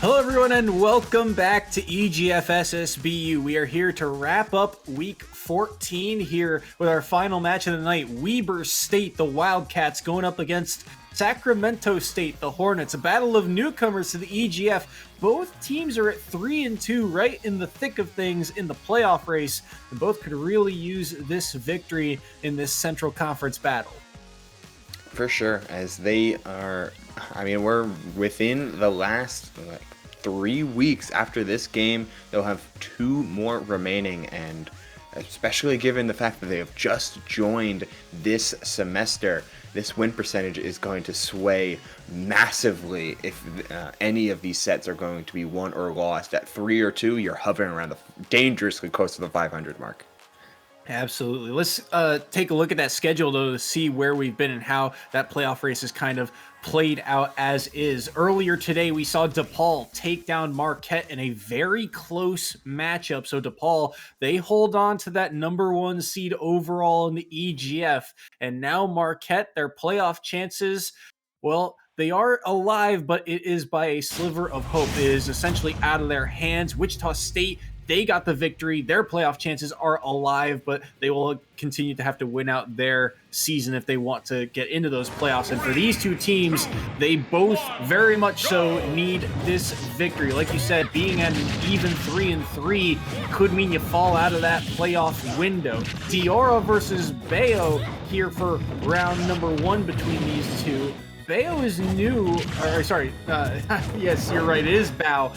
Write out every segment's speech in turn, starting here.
Hello everyone and welcome back to EGF SSBU. We are here to wrap up week 14 here with our final match of the night. Weber State, the Wildcats, going up against Sacramento State, the Hornets. A battle of newcomers to the EGF. Both teams are at 3-2, right in the thick of things in the playoff race, and both could really use this victory in this Central Conference battle. For sure, as they are, we're within the last 3 weeks after this game. They'll have 2 more remaining, and especially given the fact that they have just joined this semester, this win percentage is going to sway massively if any of these sets are going to be won or lost. At 3 or 2, you're hovering around dangerously close to the 500 mark. Absolutely. Let's take a look at that schedule, though, to see where we've been and how that playoff race is kind of played out as is. Earlier today, we saw DePaul take down Marquette in a very close matchup. So DePaul, they hold on to that number 1 seed overall in the EGF. And now Marquette, their playoff chances, well, they are alive, but it is by a sliver of hope. It is essentially out of their hands. Wichita State, they got the victory. Their playoff chances are alive, but they will continue to have to win out their season if they want to get into those playoffs. And for these two teams, they both very much so need this victory. Like you said, being at an even 3-3 could mean you fall out of that playoff window. Diora versus Bayo here for round number 1 between these two. Bayo is new, yes, you're right, it is Bao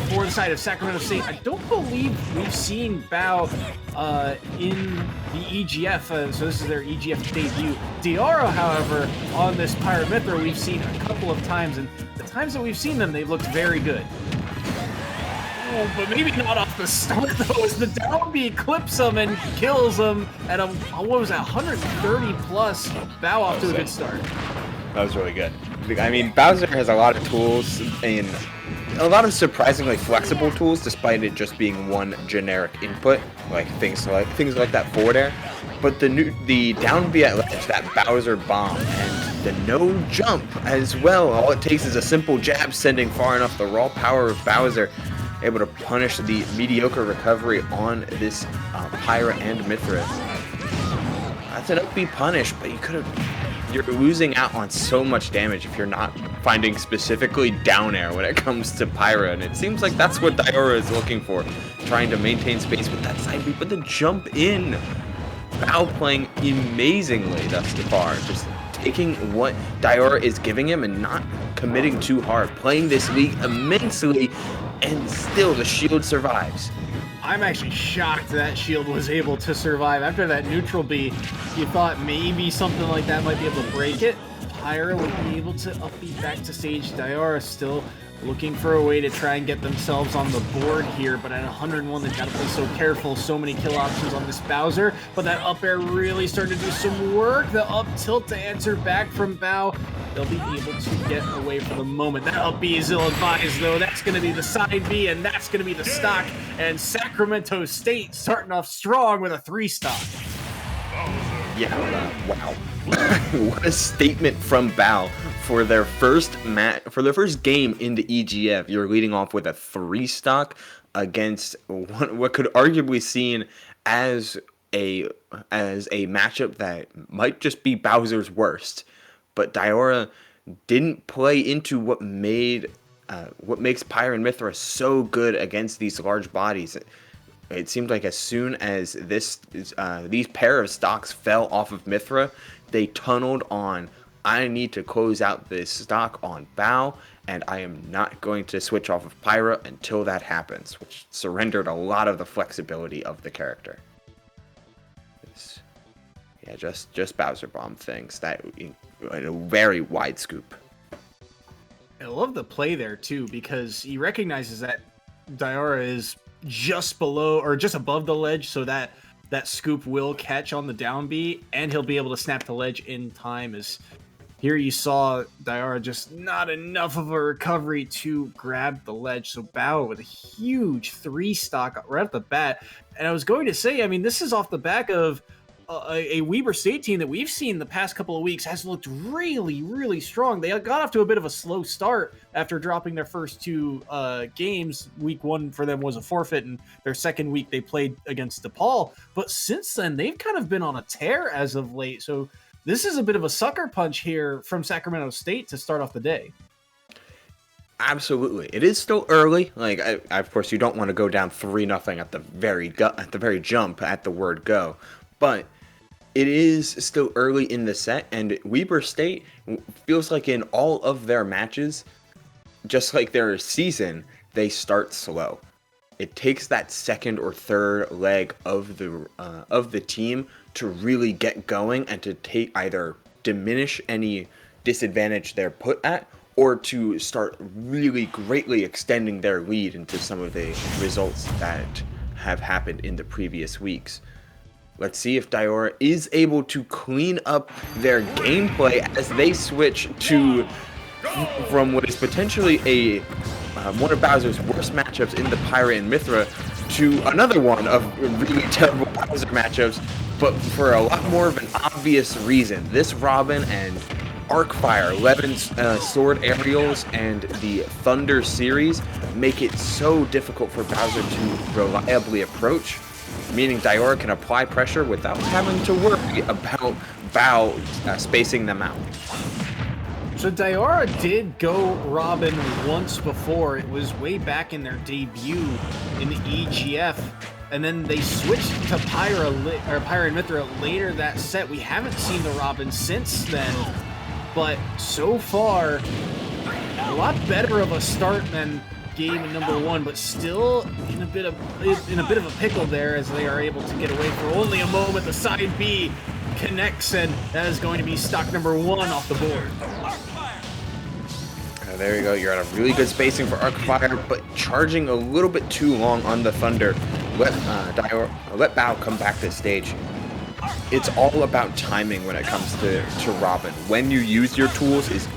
for the side of Sacramento State. I don't believe we've seen Bao in the EGF, so this is their EGF debut. Diaro, however, on this Pirate Mithra, we've seen a couple of times, and the times that we've seen them, they've looked very good. Oh, but maybe not off the start, though, as the down B clips him and kills him at 130 plus. Bao off to a good start. That was really good. I mean, Bowser has a lot of tools and a lot of surprisingly flexible tools, despite it just being one generic input, like things like that forward air. But the down B at ledge, that Bowser bomb, and the no jump as well. All it takes is a simple jab sending far enough. The raw power of Bowser able to punish the mediocre recovery on this Pyra and Mithra. That's an up B punish, but you're losing out on so much damage if you're not finding specifically down air when it comes to Pyra, and it seems like that's what Diora is looking for, trying to maintain space with that side B, but the jump in. Bao playing amazingly thus far, just taking what Diora is giving him and not committing too hard, playing this league immensely, and still the shield survives. I'm actually shocked that shield was able to survive. After that neutral B, you thought maybe something like that might be able to break it. Pyra would be able to up B back to stage. Diora still looking for a way to try and get themselves on the board here, but at 101, they've got to play so careful. So many kill options on this Bowser, but that up air really started to do some work. The up tilt to answer back from Bao. They'll be able to get away for the moment. That up B is ill-advised, though. That's going to be the side B, and that's going to be the stock. And Sacramento State starting off strong with a 3 stock. Yeah, wow. What a statement from Bao for their first game in the EGF. You're leading off with a 3 stock against what could arguably be seen as a matchup that might just be Bowser's worst. But Diora didn't play into what makes Pyra and Mithra so good against these large bodies. It seemed like as soon as these pair of stocks fell off of Mithra, they tunneled on, I need to close out this stock on Bao, and I am not going to switch off of Pyra until that happens, which surrendered a lot of the flexibility of the character. Yeah, just Bowser bomb things. That a very wide scoop. I love the play there too, because he recognizes that Diora is just below or just above the ledge, so that scoop will catch on the down B, and he'll be able to snap the ledge in time. As here you saw Diora just not enough of a recovery to grab the ledge. So Bao with a huge 3 stock right off the bat. And I was going to say, I mean, this is off the back of a Weber State team that we've seen the past couple of weeks has looked really, really strong. They got off to a bit of a slow start after dropping their first two games. Week one for them was a forfeit, and their second week they played against DePaul. But since then, they've kind of been on a tear as of late. So this is a bit of a sucker punch here from Sacramento State to start off the day. Absolutely, it is still early. Like, of course, you don't want to go down 3-0 at the very jump at the word go, but it is still early in the set, and Weber State feels like in all of their matches, just like their season, they start slow. It takes that second or third leg of the team to really get going and to take either diminish any disadvantage they're put at, or to start really greatly extending their lead into some of the results that have happened in the previous weeks. Let's see if Diora is able to clean up their gameplay as they switch from what is potentially one of Bowser's worst matchups in the Pirate and Mithra to another one of really terrible Bowser matchups, but for a lot more of an obvious reason. This Robin and Arcfire, Levin's Sword Aerials, and the Thunder series make it so difficult for Bowser to reliably approach, meaning Diora can apply pressure without having to worry about Bao spacing them out. So Diora did go Robin once before. It was way back in their debut in the EGF. And then they switched to Pyra and Mithra later that set. We haven't seen the Robin since then. But so far, a lot better of a start than game number one, but still in a bit of a pickle there as they are able to get away for only a moment. The side B connects, and that is going to be stock number one off the board. There you go. You're at a really good spacing for Arcfire, but charging a little bit too long on the Thunder. Let Bao come back to stage. It's all about timing when it comes to Robin. When you use your tools is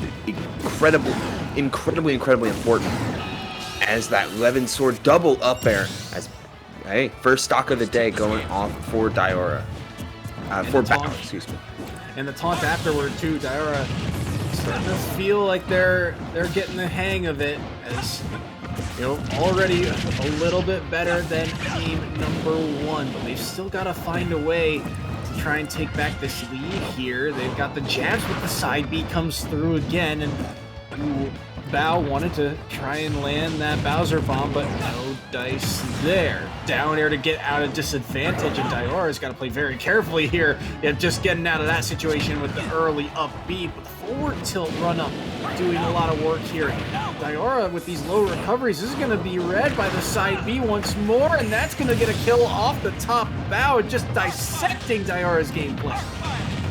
incredibly important. As that Levin Sword double up there, as first stock of the day going off for Diora, for Bao, excuse me. And the taunt afterward too. Diora starting to feel like they're getting the hang of it, as you know, already a little bit better than game number one, but they've still got to find a way to try and take back this lead here. They've got the jabs, but the side B comes through again, and Bao wanted to try and land that Bowser bomb, but no dice there. Down air to get out of disadvantage, and Diora's got to play very carefully here. Yeah, just getting out of that situation with the early up B, but the forward tilt run up doing a lot of work here. Diora with these low recoveries, this is going to be read by the side B once more, and that's going to get a kill off the top. Bao just dissecting Diora's gameplay.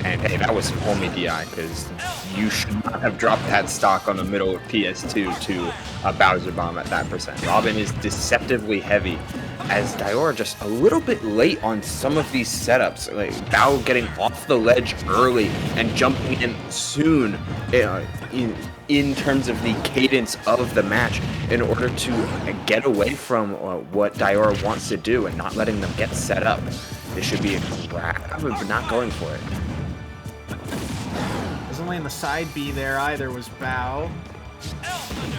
And hey, that was some homie DI, because you should not have dropped that stock on the middle of PS2 to a Bowser bomb at that percent. Robin is deceptively heavy, as Diora just a little bit late on some of these setups. Like Bao getting off the ledge early and jumping in soon in terms of the cadence of the match in order to get away from what Diora wants to do and not letting them get set up. This should be a grab, but not going for it. Doesn't land the side B there either, was Bao.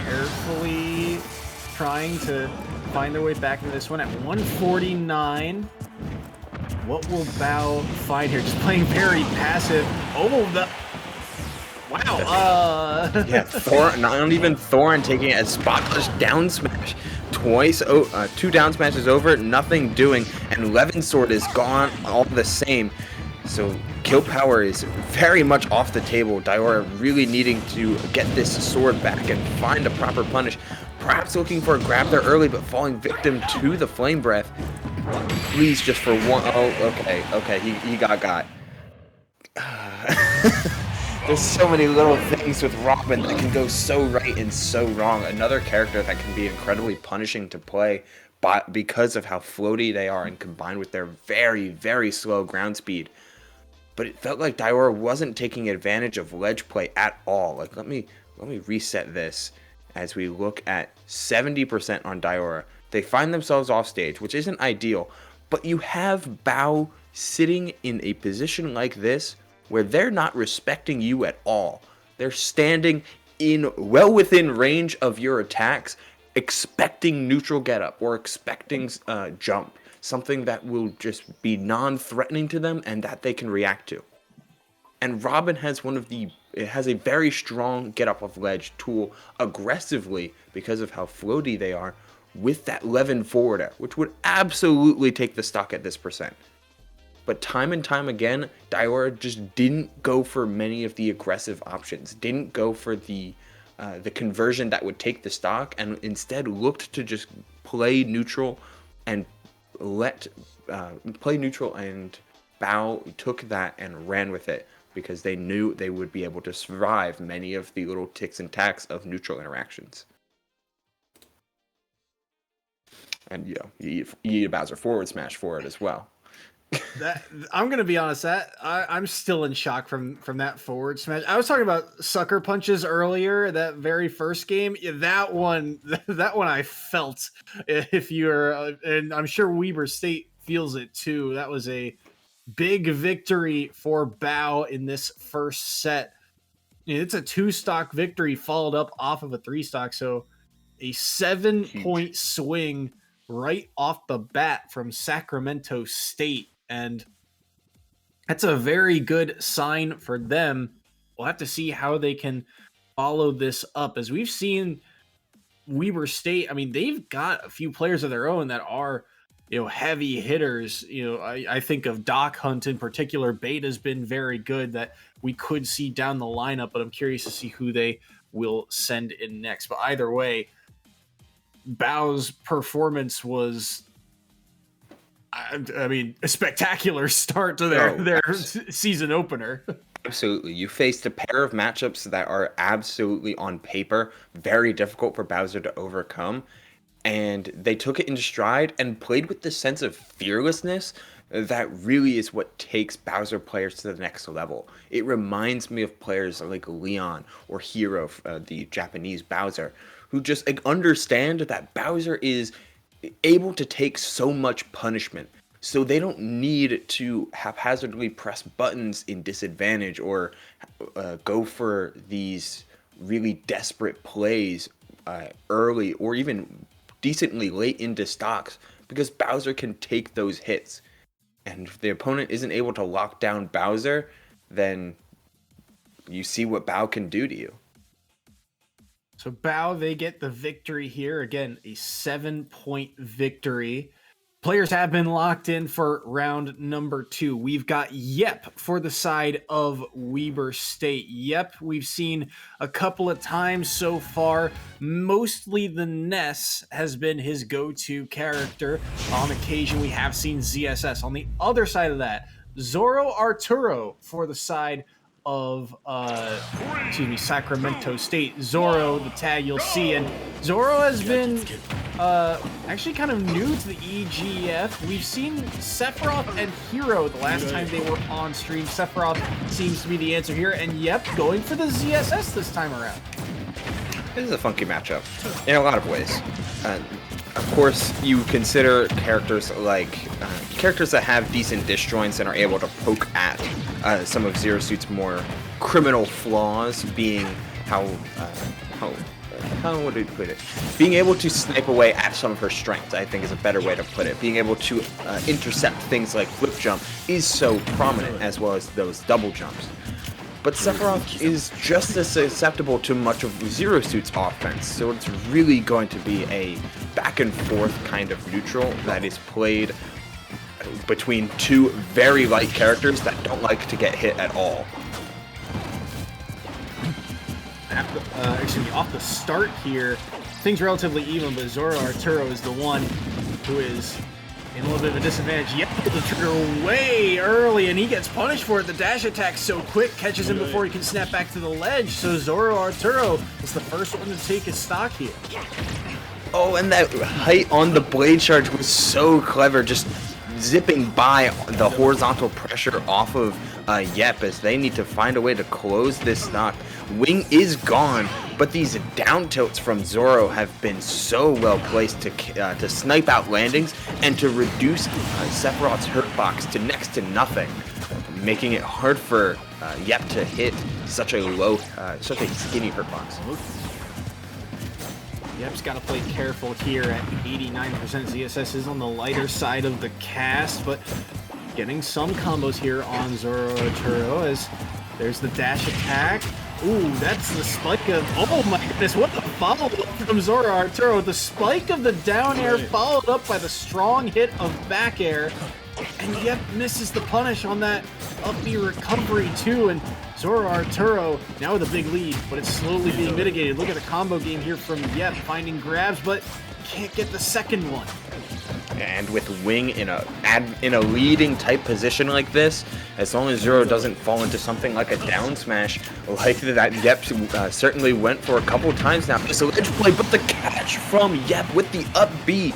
Carefully trying to find their way back into this one at 149. What will Bao find here? Just playing very passive. Wow. Yeah, not even Thorin taking it as Spotless down smash. Twice, two down smashes over, nothing doing, and Levin's Sword is gone all the same. So kill power is very much off the table. Diora really needing to get this sword back and find a proper punish. Perhaps looking for a grab there early, but falling victim to the Flame Breath. Please, just for one. Oh, okay, he got. There's so many little things with Robin that can go so right and so wrong. Another character that can be incredibly punishing to play because of how floaty they are and combined with their very, very slow ground speed. But it felt like Diora wasn't taking advantage of ledge play at all. Like, let me reset this as we look at 70% on Diora. They find themselves off stage, which isn't ideal, but you have Bao sitting in a position like this where they're not respecting you at all. They're standing in well within range of your attacks, expecting neutral getup or expecting jump, something that will just be non-threatening to them and that they can react to. And Robin has a very strong get up of ledge tool aggressively because of how floaty they are with that 11 forward air, which would absolutely take the stock at this percent. But time and time again, Diora just didn't go for many of the aggressive options, didn't go for the conversion that would take the stock, and instead looked to just play neutral and Bao took that and ran with it because they knew they would be able to survive many of the little ticks and tacks of neutral interactions. And you eat a Bowser forward smash for it as well. I'm gonna be honest, I'm still in shock from that forward smash. I was talking about sucker punches earlier, that very first game. Yeah, that one I felt. If you're, and I'm sure Weber State feels it too. That was a big victory for Bao in this first set. It's a 2-stock victory followed up off of a 3-stock, so a 7-point swing right off the bat from Sacramento State. And that's a very good sign for them. We'll have to see how they can follow this up. As we've seen Weber State, I mean, they've got a few players of their own that are, heavy hitters. I think of Doc Hunt in particular. Beta's been very good that we could see down the lineup, but I'm curious to see who they will send in next. But either way, Bao's performance was, I mean, a spectacular start to their season opener. Absolutely. You faced a pair of matchups that are absolutely on paper very difficult for Bowser to overcome, and they took it in stride and played with this sense of fearlessness that really is what takes Bowser players to the next level. It reminds me of players like Leon or Hero, the Japanese Bowser, who just understand that Bowser is able to take so much punishment, so they don't need to haphazardly press buttons in disadvantage or go for these really desperate plays early or even decently late into stocks, because Bowser can take those hits. And if the opponent isn't able to lock down Bowser, then you see what Bao can do to you. So Bao, they get the victory here. Again, a 7-point victory. Players have been locked in for round number 2. We've got Yep for the side of Weber State. Yep, we've seen a couple of times so far. Mostly the Ness has been his go-to character. On occasion, we have seen ZSS. On the other side of that, Zoro Arturo for the side of Sacramento State. Zoro, the tag you'll see, and Zoro has been actually kind of new to the EGF. We've seen Sephiroth and Hero the last time they were on stream. Sephiroth seems to be the answer here, and yep, going for the ZSS this time around. This is a funky matchup in a lot of ways. Of course, you consider characters like characters that have decent disjoints and are able to poke at some of Zero Suit's more criminal flaws, being how would we put it? Being able to snipe away at some of her strengths, I think, is a better way to put it. Being able to intercept things like flip jump is so prominent, as well as those double jumps. But Sephiroth is just as susceptible to much of Zero Suit's offense, so it's really going to be a back and forth kind of neutral that is played between two very light characters that don't like to get hit at all. Off the start here, things relatively even, but Zoro Arturo is the one who is in a little bit of a disadvantage. Yep, the trigger way early, and he gets punished for it. The dash attack so quick, catches him before he can snap back to the ledge. So Zoro Arturo is the first one to take his stock here. Oh, and that height on the blade charge was so clever, just zipping by the horizontal pressure off of Yep, as they need to find a way to close this stock. Wing is gone, but these down tilts from Zoro have been so well placed to snipe out landings and to reduce Sephiroth's hurtbox to next to nothing, making it hard for Yep to hit such a skinny hurtbox. Yep's got to play careful here at 89%. ZSS is on the lighter side of the cast, but getting some combos here on Zoro Arturo as there's the dash attack. Ooh, that's the spike of... Oh my goodness, what the follow-up from Zoro Arturo. The spike of the down air followed up by the strong hit of back air. And Yep misses the punish on that up B recovery too. And Zoro Arturo now with a big lead, but it's slowly being mitigated. Look at the combo game here from Yep, finding grabs, but can't get the second one. And with Wing in a leading type position like this, as long as Zoro doesn't fall into something like a down smash like that Yep certainly went for a couple times now. It's a ledge play, but the catch from Yep with the up B,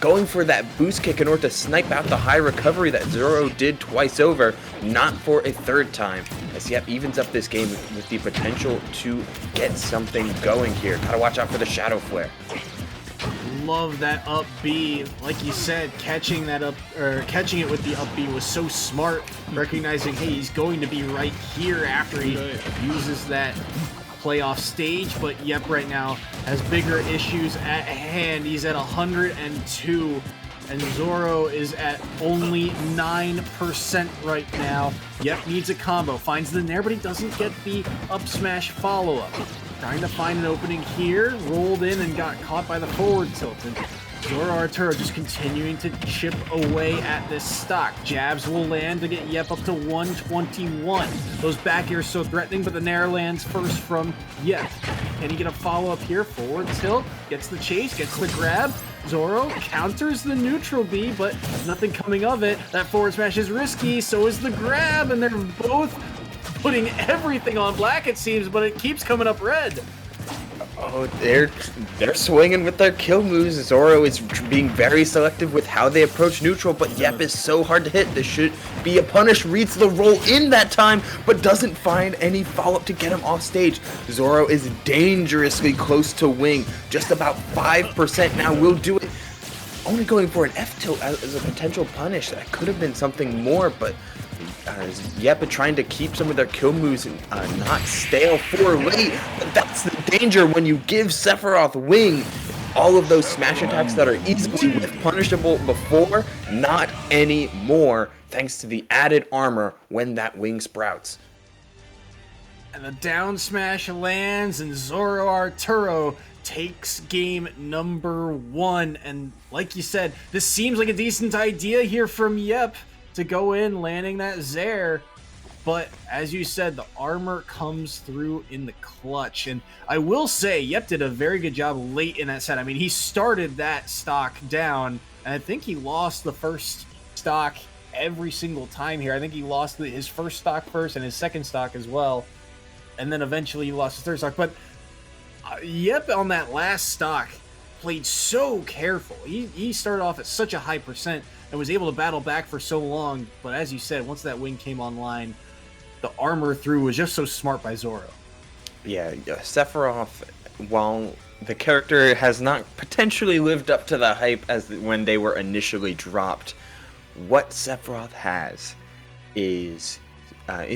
going for that boost kick in order to snipe out the high recovery that Zoro did twice over, not for a third time, as Yep evens up this game with the potential to get something going here. Gotta watch out for the Shadow Flare. Love that up B. Like you said, catching it with the up B was so smart, recognizing, hey, he's going to be right here after he uses that playoff stage, but Yep right now has bigger issues at hand. He's at 102, and Zoro is at only 9% right now. Yep needs a combo, finds the nair, but he doesn't get the up smash follow-up. Trying to find an opening here, rolled in and got caught by the forward tilt. And Zoro Arturo just continuing to chip away at this stock. Jabs will land to get Yep up to 121. Those back airs so threatening, but the nair lands first from Yep. Can he get a follow-up here? Forward tilt, gets the chase, gets the grab. Zoro counters the neutral B, but nothing coming of it. That forward smash is risky, so is the grab, and they're both putting everything on black, it seems, but it keeps coming up red. Oh, they're swinging with their kill moves. Zoro is being very selective with how they approach neutral, but Yep is so hard to hit. This should be a punish. Reads the roll in that time, but doesn't find any follow-up to get him off stage. Zoro is dangerously close to Wing, just about 5% now. Will do it. Only going for an F tilt as a potential punish. That could have been something more, but Yep trying to keep some of their kill moves not stale for late, but that's the danger when you give Sephiroth Wing. All of those smash attacks that are easily punishable before, not anymore, thanks to the added armor when that Wing sprouts. And the down smash lands, and Zoro Arturo takes game number 1. And like you said, this seems like a decent idea here from Yep to go in, landing that Zair. But as you said, the armor comes through in the clutch. And I will say, Yep did a very good job late in that set. I mean, he started that stock down, and I think he lost the first stock every single time here. I think he lost his first stock first and his second stock as well. And then eventually he lost his third stock. But Yep on that last stock played so careful. He started off at such a high percent and was able to battle back for so long. But as you said, once that Wing came online, the armor through was just so smart by Zoro. Yeah, Sephiroth, while the character has not potentially lived up to the hype as when they were initially dropped, what Sephiroth has is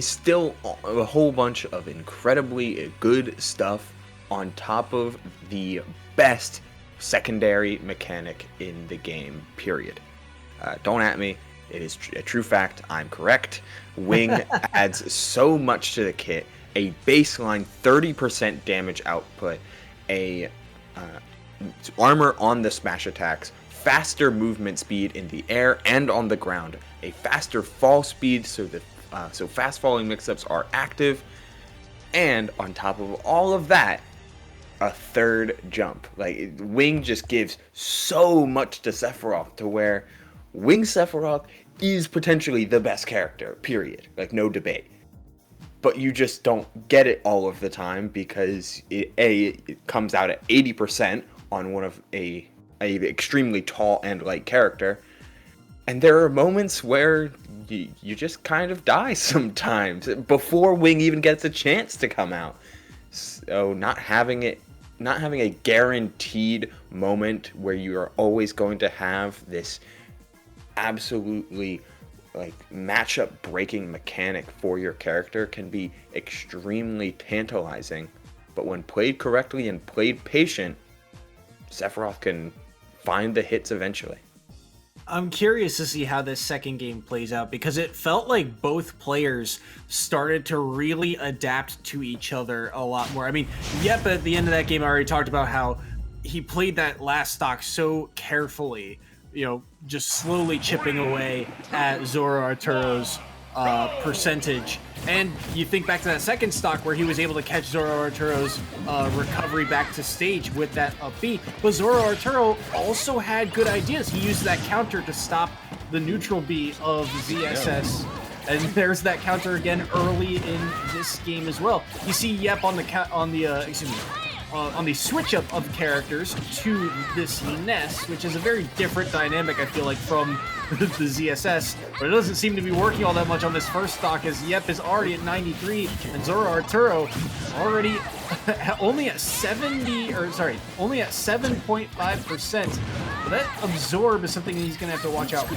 still a whole bunch of incredibly good stuff on top of the best secondary mechanic in the game, period. Don't at me. It is a true fact. I'm correct. Wing adds so much to the kit. A baseline 30% damage output, a armor on the smash attacks, faster movement speed in the air and on the ground, a faster fall speed so fast falling mix-ups are active, and on top of all of that, a third jump. Like, Wing just gives so much to Sephiroth to where Wing Sephiroth is potentially the best character, period. Like, no debate. But you just don't get it all of the time because it comes out at 80% on one of a extremely tall and light character. And there are moments where you just kind of die sometimes before Wing even gets a chance to come out. So not having a guaranteed moment where you are always going to have this absolutely like matchup breaking mechanic for your character can be extremely tantalizing. But when played correctly and played patient, Sephiroth can find the hits eventually. I'm curious to see how this second game plays out, because it felt like both players started to really adapt to each other a lot more. I mean, Yep, at the end of that game, I already talked about how he played that last stock so carefully, you know, just slowly chipping away at Zoro Arturo's percentage. And you think back to that second stock where he was able to catch Zoro Arturo's recovery back to stage with that up B. But Zoro Arturo also had good ideas. He used that counter to stop the neutral B of ZSS. And there's that counter again early in this game as well. You see Yep on the switch up of characters to this Ness, which is a very different dynamic, I feel like, from the ZSS, but it doesn't seem to be working all that much on this first stock, as Yep is already at 93 and Zoro Arturo already only at 7.5%. But that absorb is something he's gonna have to watch out for.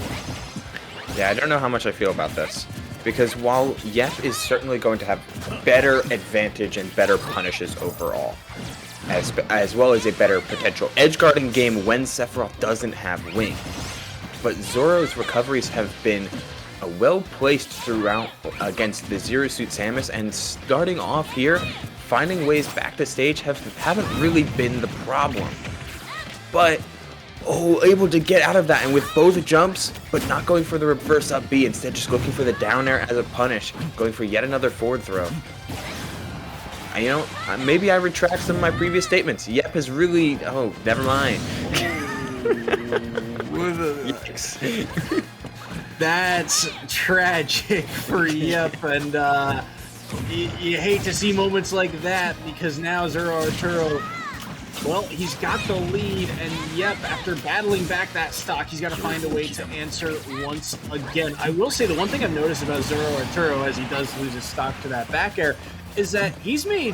Yeah, I don't know how much I feel about this, because while Yep is certainly going to have better advantage and better punishes overall, as well as a better potential edgeguarding game when Sephiroth doesn't have wing, but Zoro's recoveries have been well placed throughout against the Zero Suit Samus, and starting off here, finding ways back to stage haven't really been the problem. But able to get out of that, and with both jumps, but not going for the reverse up B, instead just looking for the down air as a punish, going for yet another forward throw. You know, maybe I retract some of my previous statements. Yep is really... Oh, never mind. That's tragic for Yep, and you hate to see moments like that, because now Zoro Arturo, well, he's got the lead, and Yep, after battling back that stock, he's got to find a way to answer once again. I will say the one thing I've noticed about Zoro Arturo, as he does lose his stock to that back air, is that he's made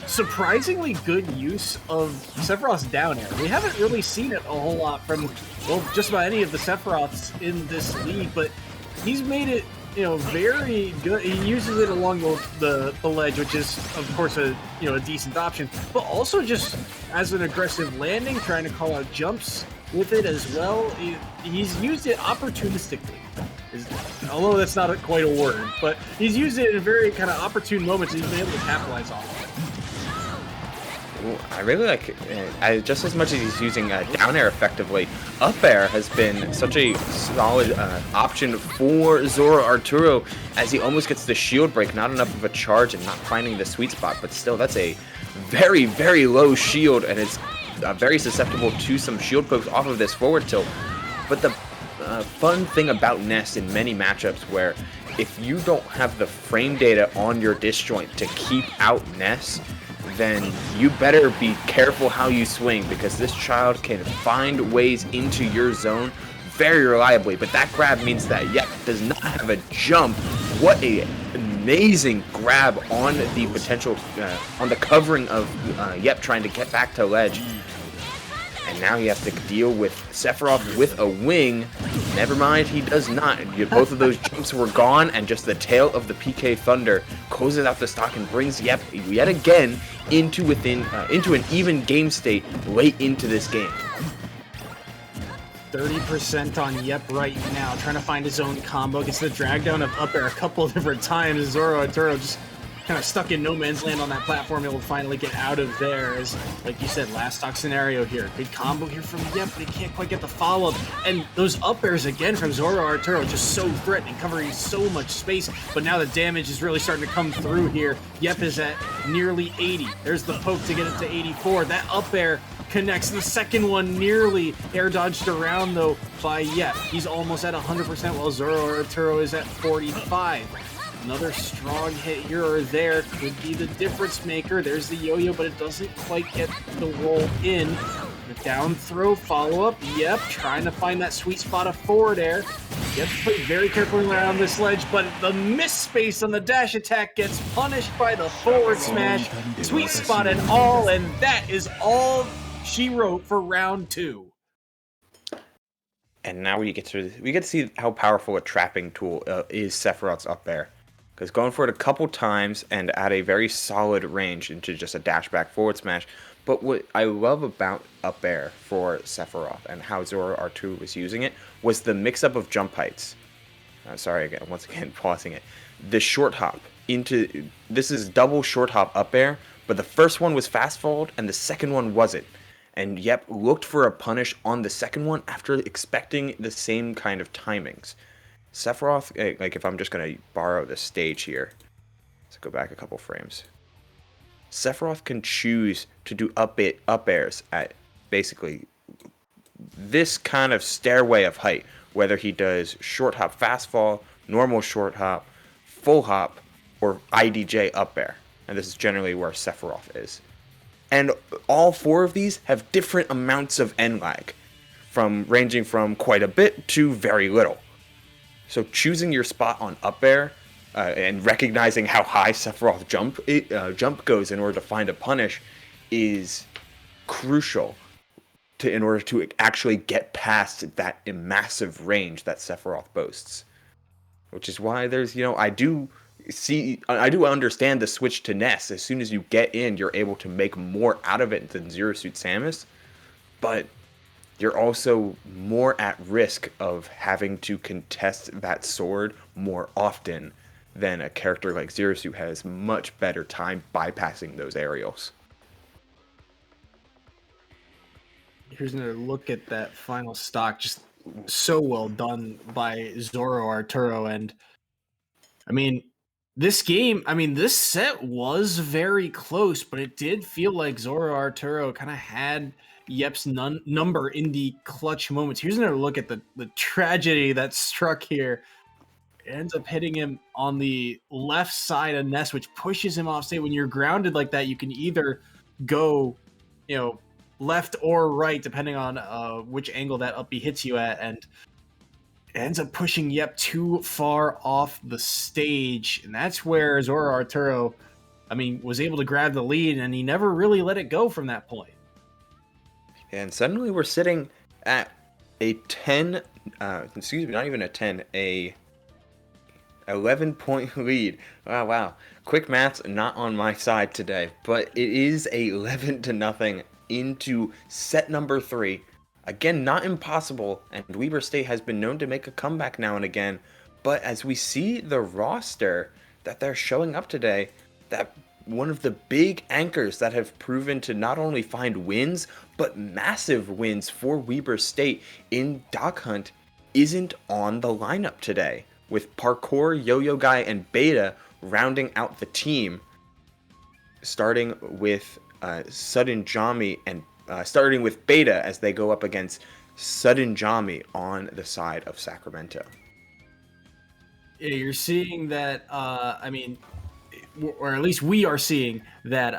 surprisingly good use of Sephiroth's down air. We haven't really seen it a whole lot from, well, just about any of the Sephiroths in this league, but he's made it, you know, very good. He uses it along the ledge, which is, of course, a decent option, but also just as an aggressive landing, trying to call out jumps with it as well. He's used it opportunistically. Although that's not quite a word, but he's used it in very kind of opportune moments, and he's been able to capitalize on it. I really like it. Just as much as he's using down air effectively, up air has been such a solid option for Zoro Arturo, as he almost gets the shield break, not enough of a charge and not finding the sweet spot, but still that's a very, very low shield, and it's very susceptible to some shield pokes off of this forward tilt. But the fun thing about Ness in many matchups, where if you don't have the frame data on your disjoint to keep out Ness, then you better be careful how you swing, because this child can find ways into your zone very reliably. But that grab means that Yep does not have a jump. What a amazing grab on the potential, on the covering of Yep trying to get back to ledge. And now he has to deal with Sephiroth with a wing. Never mind, he does not. Both of those jumps were gone, and just the tail of the PK Thunder closes out the stock and brings Yep yet again into an even game state late into this game. 30% on Yep right now, trying to find his own combo. Gets the drag down of up air a couple of different times. Zoro Arturo just kind of stuck in no man's land on that platform, able to finally get out of there. As, like you said, last stock scenario here. Good combo here from Yep, but he can't quite get the follow-up. And those up airs again from Zoro Arturo, just so threatening, covering so much space. But now the damage is really starting to come through here. Yep is at nearly 80. There's the poke to get it to 84. That up air connects. The second one nearly air dodged around, though, by Yep. He's almost at 100%, while Zoro Arturo is at 45. Another strong hit here or there could be the difference maker. There's the yo-yo, but it doesn't quite get the roll in. The down throw follow-up. Yep, trying to find that sweet spot of forward air. have to play very carefully around this ledge, but the miss space on the dash attack gets punished by the forward smash. Sweet spot and all, and that is all she wrote for round 2. And now we get to see how powerful a trapping tool is Sephiroth's up air. Because going for it a couple times and at a very solid range into just a dash back forward smash. But what I love about up air for Sephiroth and how Zoro R2 was using it was the mix-up of jump heights. Sorry, again, once again, pausing it. The short hop into... This is double short hop up air, but the first one was fast forward and the second one wasn't. And yep, looked for a punish on the second one after expecting the same kind of timings. Sephiroth, like if I'm just going to borrow the stage here, let's go back a couple frames. Sephiroth can choose to do up airs at basically this kind of stairway of height, whether he does short hop fast fall, normal short hop, full hop, or IDJ up air. And this is generally where Sephiroth is. And all 4 of these have different amounts of end lag, ranging from quite a bit to very little. So choosing your spot on up air and recognizing how high Sephiroth jump goes in order to find a punish is crucial in order to actually get past that massive range that Sephiroth boasts. Which is why there's, I do understand the switch to Ness. As soon as you get in, you're able to make more out of it than Zero Suit Samus. But you're also more at risk of having to contest that sword more often than a character like Zero Suit has much better time bypassing those aerials. Here's another look at that final stock. Just so well done by Zoro Arturo. And I mean, this set was very close, but it did feel like Zoro Arturo kind of had Yep's number in the clutch moments. Here's another look at the tragedy that struck here. It ends up hitting him on the left side of Ness, which pushes him off stage. When you're grounded like that, you can either go, left or right, depending on which angle that up B hits you at, and it ends up pushing Yep too far off the stage, and that's where Zoro Arturo, was able to grab the lead, and he never really let it go from that point. And suddenly we're sitting at a 10, not even a 10, a 11-point lead. Wow. Quick maths not on my side today, but it is a 11-0 into set number 3. Again, not impossible, and Weber State has been known to make a comeback now and again, but as we see the roster that they're showing up today, that one of the big anchors that have proven to not only find wins, but massive wins for Weber State in Doc Hunt isn't on the lineup today, with Parkour, Yo-Yo Guy, and Beta rounding out the team, starting with Sudden Jami and starting with Beta as they go up against Sudden Jami on the side of Sacramento. Yeah, you're seeing that, or at least we are seeing that,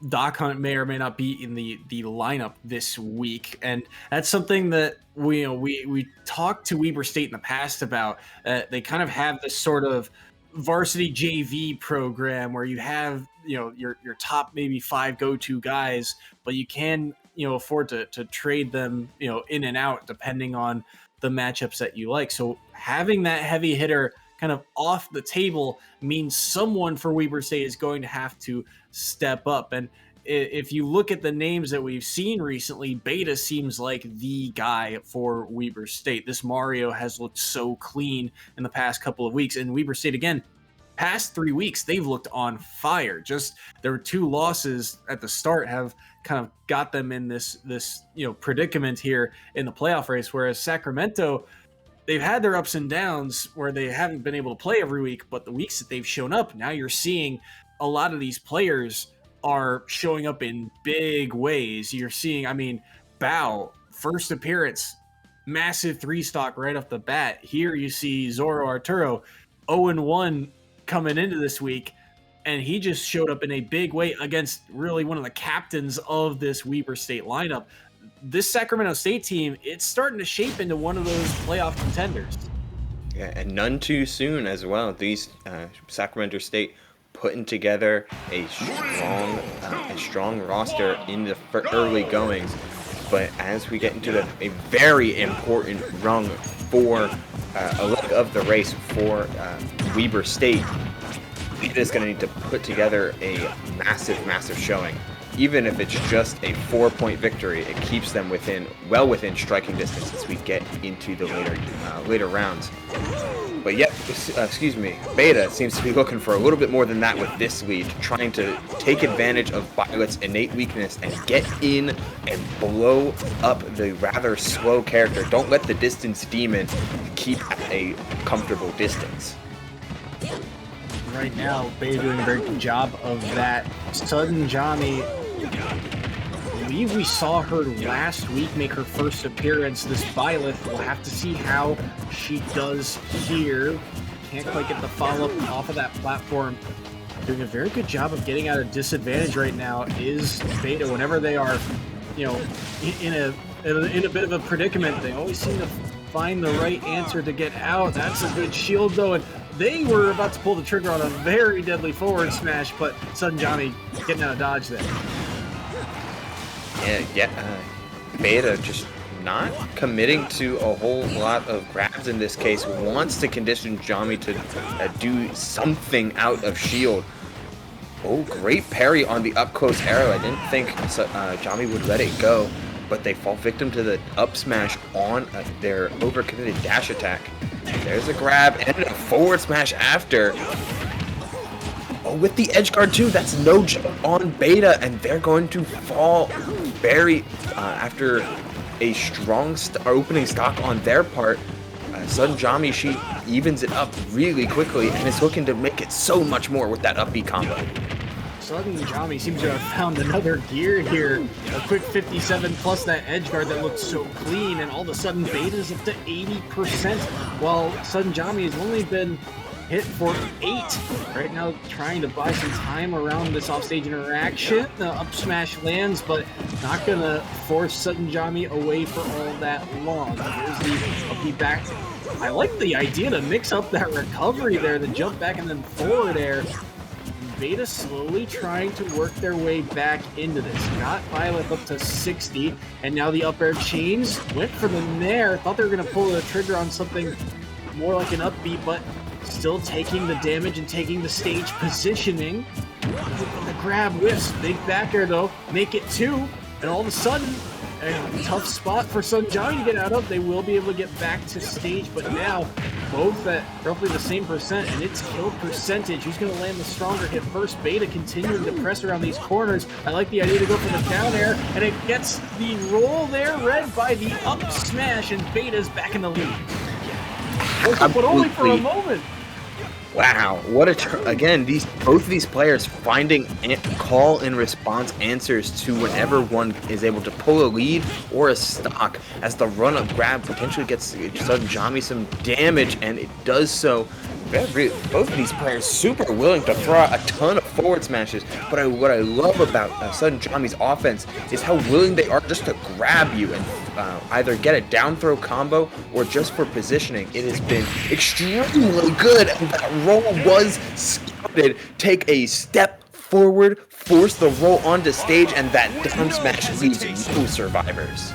Doc Hunt may or may not be in the lineup this week. And that's something that we talked to Weber State in the past about. They kind of have this sort of varsity JV program where you have, your top maybe 5 go-to guys, but you can, afford to trade them, in and out depending on the matchups that you like. So having that heavy hitter kind of off the table means someone for Weber State is going to have to step up. And if you look at the names that we've seen recently, Beta seems like the guy for Weber State. This Mario has looked so clean in the past couple of weeks, and Weber State, again, past 3 weeks, they've looked on fire. Just there were 2 losses at the start have kind of got them in this predicament here in the playoff race, whereas Sacramento, they've had their ups and downs where they haven't been able to play every week, but the weeks that they've shown up, now you're seeing a lot of these players are showing up in big ways. You're seeing, Bao, first appearance, massive 3-stock right off the bat. Here you see Zoro Arturo, 0-1 coming into this week, and he just showed up in a big way against really one of the captains of this Weber State lineup. this Sacramento State team, it's starting to shape into one of those playoff contenders. Yeah, and none too soon as well. These Sacramento State putting together a strong roster in the early goings. But as we get into a very important rung for a leg of the race for Weber State, Beta is going to need to put together a massive showing. Even if it's just a 4-point victory, it keeps them well within striking distance as we get into the later rounds. But yet, Beta seems to be looking for a little bit more than that with this lead, trying to take advantage of Violet's innate weakness and get in and blow up the rather slow character. Don't let the distance demon keep at a comfortable distance. Right now, Beta doing a very good job of that. Sudden Johnny, I believe we saw her last week make her first appearance. This Violet, we'll have to see how she does here. Can't quite get the follow-up off of that platform. Doing a very good job of getting out of disadvantage right now is Beta. Whenever they are, in a bit of a predicament, they always seem to find the right answer to get out. That's a good shield though, and they were about to pull the trigger on a very deadly forward smash, but Sudden Johnny getting out of dodge there. Beta just not committing to a whole lot of grabs in this case. Wants to condition Johnny to do something out of shield. Oh, great parry on the up close arrow. I didn't think Johnny would let it go, but they fall victim to the up smash on their overcommitted dash attack. There's a grab and a forward smash after. Oh, with the edge guard too. That's no joke on Beta, and they're going to fall very after a strong opening stock on their part. Sudden Jami, she evens it up really quickly and is looking to make it so much more with that up B combo. Sudden Jami seems to have found another gear here. A quick 57 plus that edge guard that looked so clean, and all of a sudden Beta's up to 80%, while Sudden Jami has only been hit for 8. Right now trying to buy some time around this offstage interaction. The up smash lands, but not gonna force Sudden Jami away for all that long. There's the up B back. I like the idea to mix up that recovery there, the jump back and then forward air. Beta slowly trying to work their way back into this. Got Violet up to 60, and now the up air chains. Went for the nair. Thought they were going to pull the trigger on something more like an up B, but still taking the damage and taking the stage positioning. The grab whiffs. Big back air though. Make it 2, and all of a sudden, a tough spot for Sudden Johnny to get out of. They will be able to get back to stage, but now both at roughly the same percent, and it's kill percentage. Who's going to land the stronger hit first? Beta continuing to press around these corners. I like the idea to go for the down air, and it gets the roll there, read by the up smash, and Beta's back in the lead. But only for a moment. Wow, what again, both of these players finding call and response answers to whenever one is able to pull a lead or a stock, as the run-up grab potentially gets Sudden Jami some damage, and it does so. Both of these players super willing to throw out a ton of forward smashes, but what I love about Sudden Jami's offense is how willing they are just to grab you and either get a down throw combo or just for positioning. It has been extremely good, and that roll was scouted. Take a step forward, force the roll onto stage, and that down smash leaves no survivors.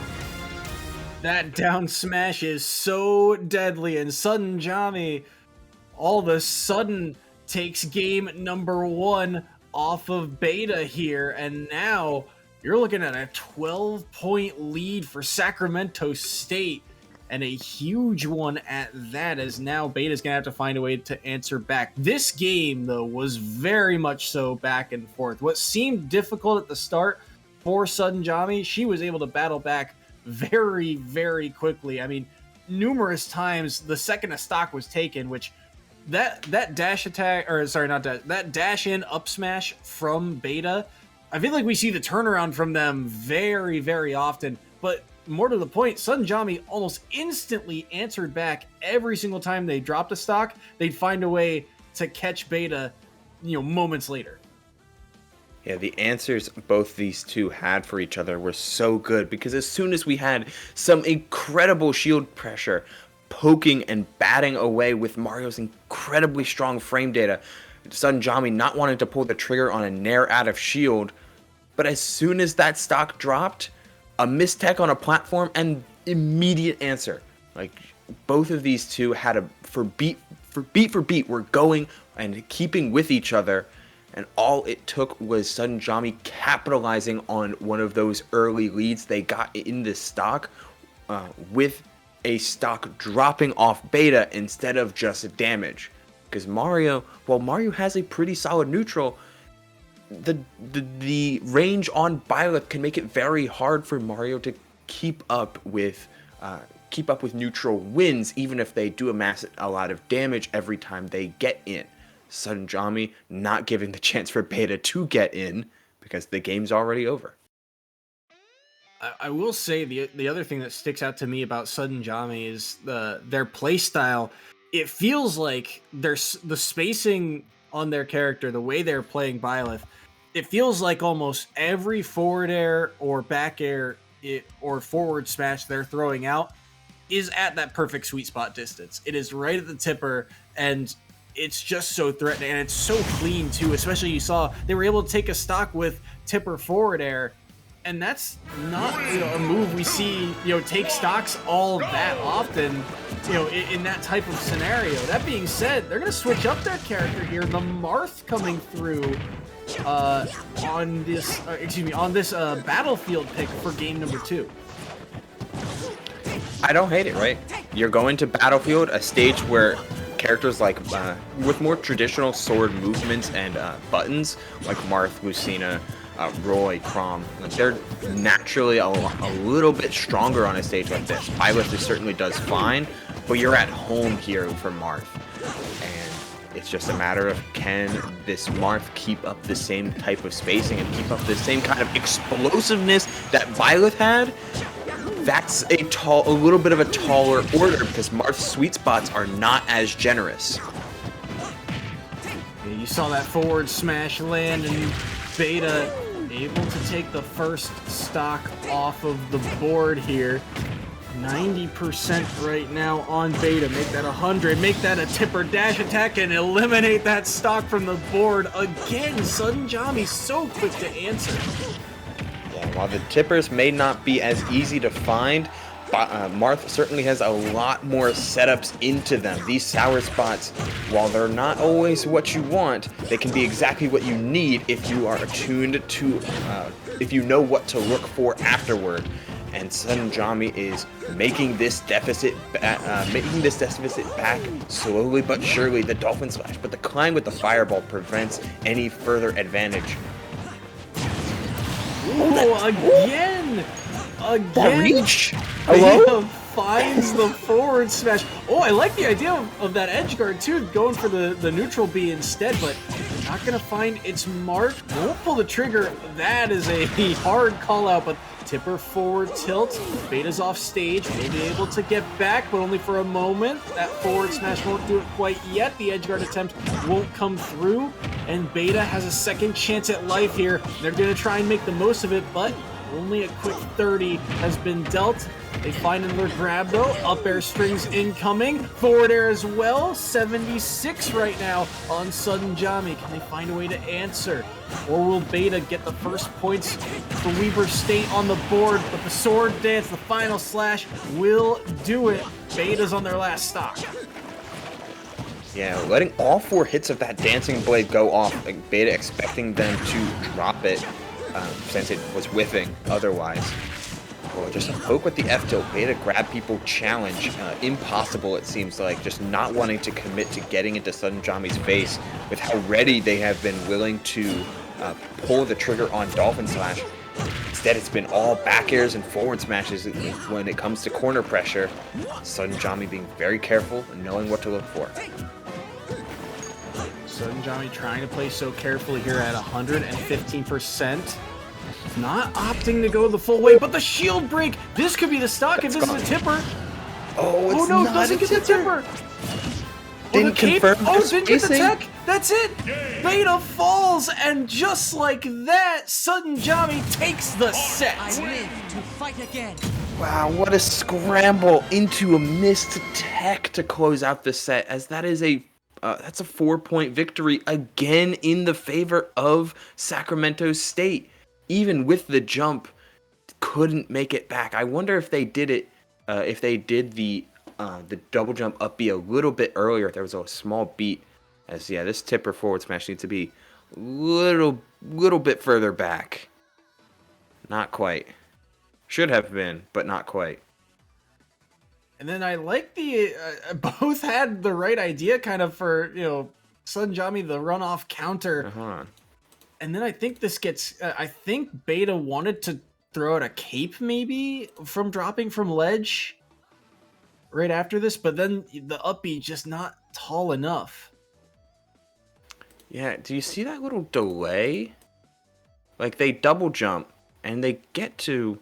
That down smash is so deadly, and Sudden Jami all of a sudden takes game number 1 off of Beta here, and now you're looking at a 12-point lead for Sacramento State, and a huge one at that, as now Beta's gonna have to find a way to answer back. This game, though, was very much so back and forth. What seemed difficult at the start for Sudden Jami, she was able to battle back very, very quickly. I mean, numerous times the second a stock was taken, which that dash attack, or sorry, not dash, that dash in up smash from Beta, I feel like we see the turnaround from them very, very often. But more to the point, Sudden Jami almost instantly answered back every single time they dropped a stock. They'd find a way to catch Beta, moments later. Yeah, the answers both these two had for each other were so good because as soon as we had some incredible shield pressure poking and batting away with Mario's incredibly strong frame data, Sudden Jami not wanting to pull the trigger on a Nair out of shield, but as soon as that stock dropped, a mistech on a platform and immediate answer. Like both of these two had a for beat, we're going and keeping with each other. And all it took was Sudden Jami capitalizing on one of those early leads they got in this stock with a stock dropping off Beta instead of just damage. Because Mario, while Mario has a pretty solid neutral, the range on Byleth can make it very hard for Mario to keep up with neutral wins, even if they do amass a lot of damage every time they get in. Sudden Jami not giving the chance for Beta to get in because the game's already over. I will say the other thing that sticks out to me about Sudden Jami is their play style. It feels like the spacing on their character, the way they're playing Byleth, it feels like almost every forward air or back air or forward smash they're throwing out is at that perfect sweet spot distance. It is right at the tipper, and it's just so threatening, and it's so clean too. Especially you saw they were able to take a stock with tipper forward air, and that's not a move we see take stocks all that often in that type of scenario. That being said, they're gonna switch up their character here. The Marth coming through on this battlefield pick for game number 2. I don't hate it, right? You're going to Battlefield, a stage where characters like with more traditional sword movements and buttons like Marth, Lucina, Roy, Chrom, they're naturally a little bit stronger on a stage like this. Byleth certainly does fine, but you're at home here for Marth, and it's just a matter of can this Marth keep up the same type of spacing and keep up the same kind of explosiveness that Byleth had. That's a little bit of a taller order because Marth's sweet spots are not as generous. Yeah, you saw that forward smash land, and Beta able to take the first stock off of the board here. 90% right now on Beta. Make that 100. Make that a tipper dash attack and eliminate that stock from the board. Again, Sudden Jami so quick to answer. While the tippers may not be as easy to find, Marth certainly has a lot more setups into them. These sour spots, while they're not always what you want, they can be exactly what you need if you are attuned to, if you know what to look for afterward. And Sudden Jami is making this deficit back slowly but surely. The Dolphin Slash, but the climb with the Fireball prevents any further advantage. Oh, again! That reach! Hello? Finds the forward smash. Oh, I like the idea of that edge guard too, going for the neutral B instead, but not going to find its mark. Won't pull the trigger. That is a hard call out, but tipper forward tilt. Beta's off stage. Will be able to get back, but only for a moment. That forward smash won't do it quite yet. The edge guard attempt won't come through, and Beta has a second chance at life here. They're going to try and make the most of it, but only a quick 30 has been dealt. They find another grab though. Up air strings incoming. Forward air as well. 76 right now on Sudden Jami. Can they find a way to answer? Or will Beta get the first points for Weber State on the board? But the sword dance, the final slash, will do it. Beta's on their last stock. Yeah, letting all 4 hits of that dancing blade go off, like Beta expecting them to drop it since it was whiffing otherwise. Well, just a poke with the F tilt, Beta grab people challenge. Impossible, it seems like, just not wanting to commit to getting into Sudden Jami's face with how ready they have been willing to pull the trigger on Dolphin Slash. Instead, it's been all back airs and forward smashes when it comes to corner pressure. Sudden Jami being very careful and knowing what to look for. Sudden Jami trying to play so carefully here at 115%. Not opting to go the full way, but the shield break! This could be the stock if this is a tipper. Oh, no, it doesn't get the tipper. didn't confirm the didn't get the spacing. tech. That's it. Beta falls, and just like that, Sudden Jami takes the set. I live to fight again. Wow, what a scramble into a missed tech to close out the set, as that is that's a 4-point victory again in the favor of Sacramento State. Even with the jump, couldn't make it back. I wonder if they did it, if they did the double jump up B a little bit earlier. There was a small beat, as this tipper forward smash needs to be a little bit further back. Not quite. Should have been, but not quite. And then I like the both had the right idea kind of for, Sudden Jami, the runoff counter. Uh-huh. And then I think this gets, I think Beta wanted to throw out a cape maybe from dropping from ledge right after this, but then the up B just not tall enough. Yeah, do you see that little delay? Like, they double jump and they get to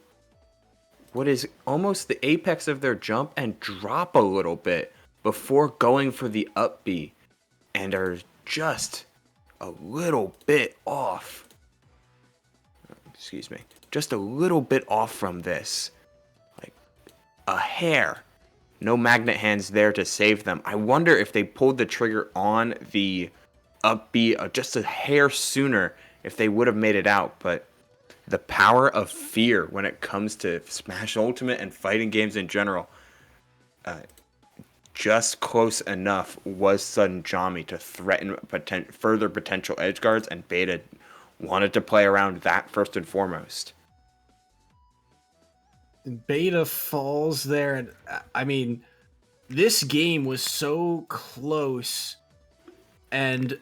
what is almost the apex of their jump and drop a little bit before going for the up B, and are just a little bit off. Excuse me. Just a little bit off from this. Like a hair. No magnet hands there to save them. I wonder if they pulled the trigger on the up B just a hair sooner, if they would have made it out, but the power of fear when it comes to Smash Ultimate and fighting games in general, just close enough was Sudden Jami to threaten further potential edge guards, and Beta wanted to play around that first and foremost. Beta falls there, and I mean, this game was so close, and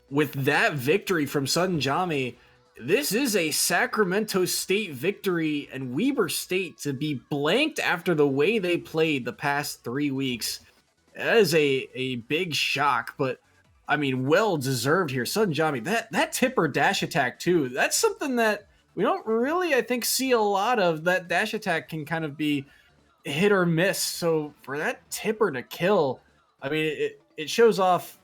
with that victory from Sudden Jami, this is a Sacramento State victory, and Weber State to be blanked after the way they played the past 3 weeks. That is a big shock, but I mean, well deserved here. Sudden Jami, that tipper dash attack too, that's something that we don't really, I think, see a lot of. That dash attack can kind of be hit or miss. So for that tipper to kill, I mean, it shows off,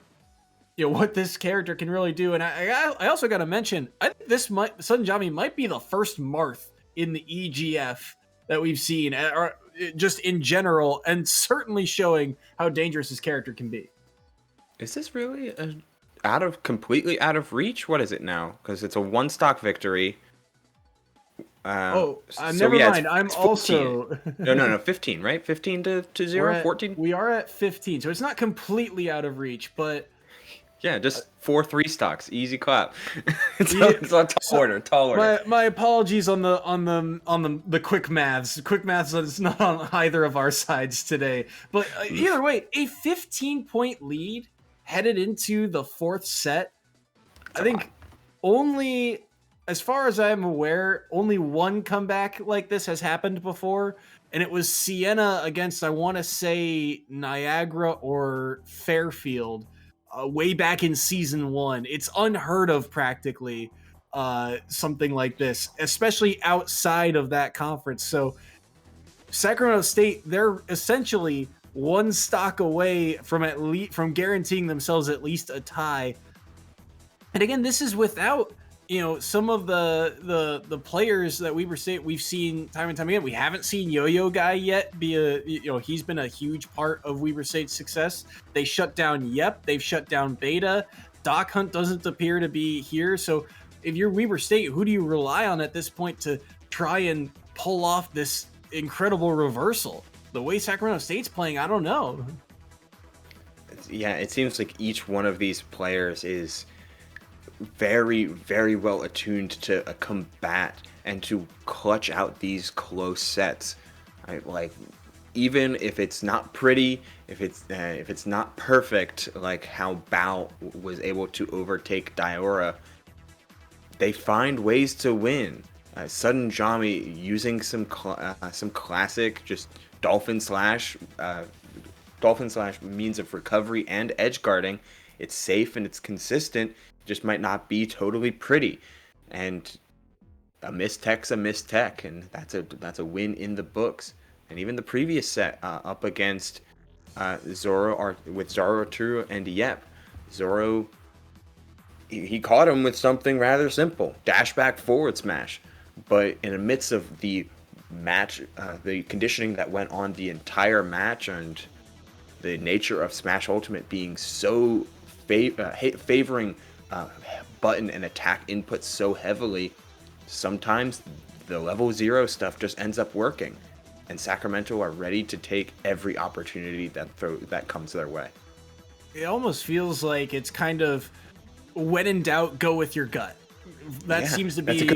what this character can really do. And I also got to mention, I think Sudden Jami might be the first Marth in the EGF that we've seen, or just in general, and certainly showing how dangerous this character can be. Is this really completely out of reach? What is it now? Because it's a one-stock victory. Never yeah, mind. I'm 14. also... No, 15, right? 15 to 0, 14? We are at 15, so it's not completely out of reach, but... Yeah, just 4 3-stocks, easy clap. it's a tall order. My apologies on the quick maths. Quick maths is not on either of our sides today. But either way, a 15-point lead headed into the fourth set. I think only, as far as I'm aware, only one comeback like this has happened before, and it was Sienna against, I want to say, Niagara or Fairfield. Way back in season 1. It's unheard of, practically, something like this, especially outside of that conference. So Sacramento State, they're essentially one stock away from guaranteeing themselves at least a tie. And again, this is without some of the players that we've seen time and time again. We haven't seen Yo-Yo Guy yet he's been a huge part of Weber State's success. They shut down Yep, they've shut down Beta. Doc Hunt doesn't appear to be here. So if you're Weber State, who do you rely on at this point to try and pull off this incredible reversal? The way Sacramento State's playing, I don't know. Yeah, it seems like each one of these players is very, very well attuned to combat and to clutch out these close sets. Like, even if it's not pretty, if it's not perfect, like how Bao was able to overtake Diora, they find ways to win. Sudden Jami using some classic just dolphin slash means of recovery and edge guarding. It's safe and it's consistent. Just might not be totally pretty, and a mistech's a mistech, and that's a win in the books. And even the previous set up against with Zoro, Arturo, and Yep. Zoro, he caught him with something rather simple, dash back forward smash. But in the midst of the match, the conditioning that went on the entire match, and the nature of Smash Ultimate being so favoring button and attack inputs so heavily, sometimes the level 0 stuff just ends up working, and Sacramento are ready to take every opportunity that comes their way. It almost feels like it's kind of, when in doubt, go with your gut. That seems to be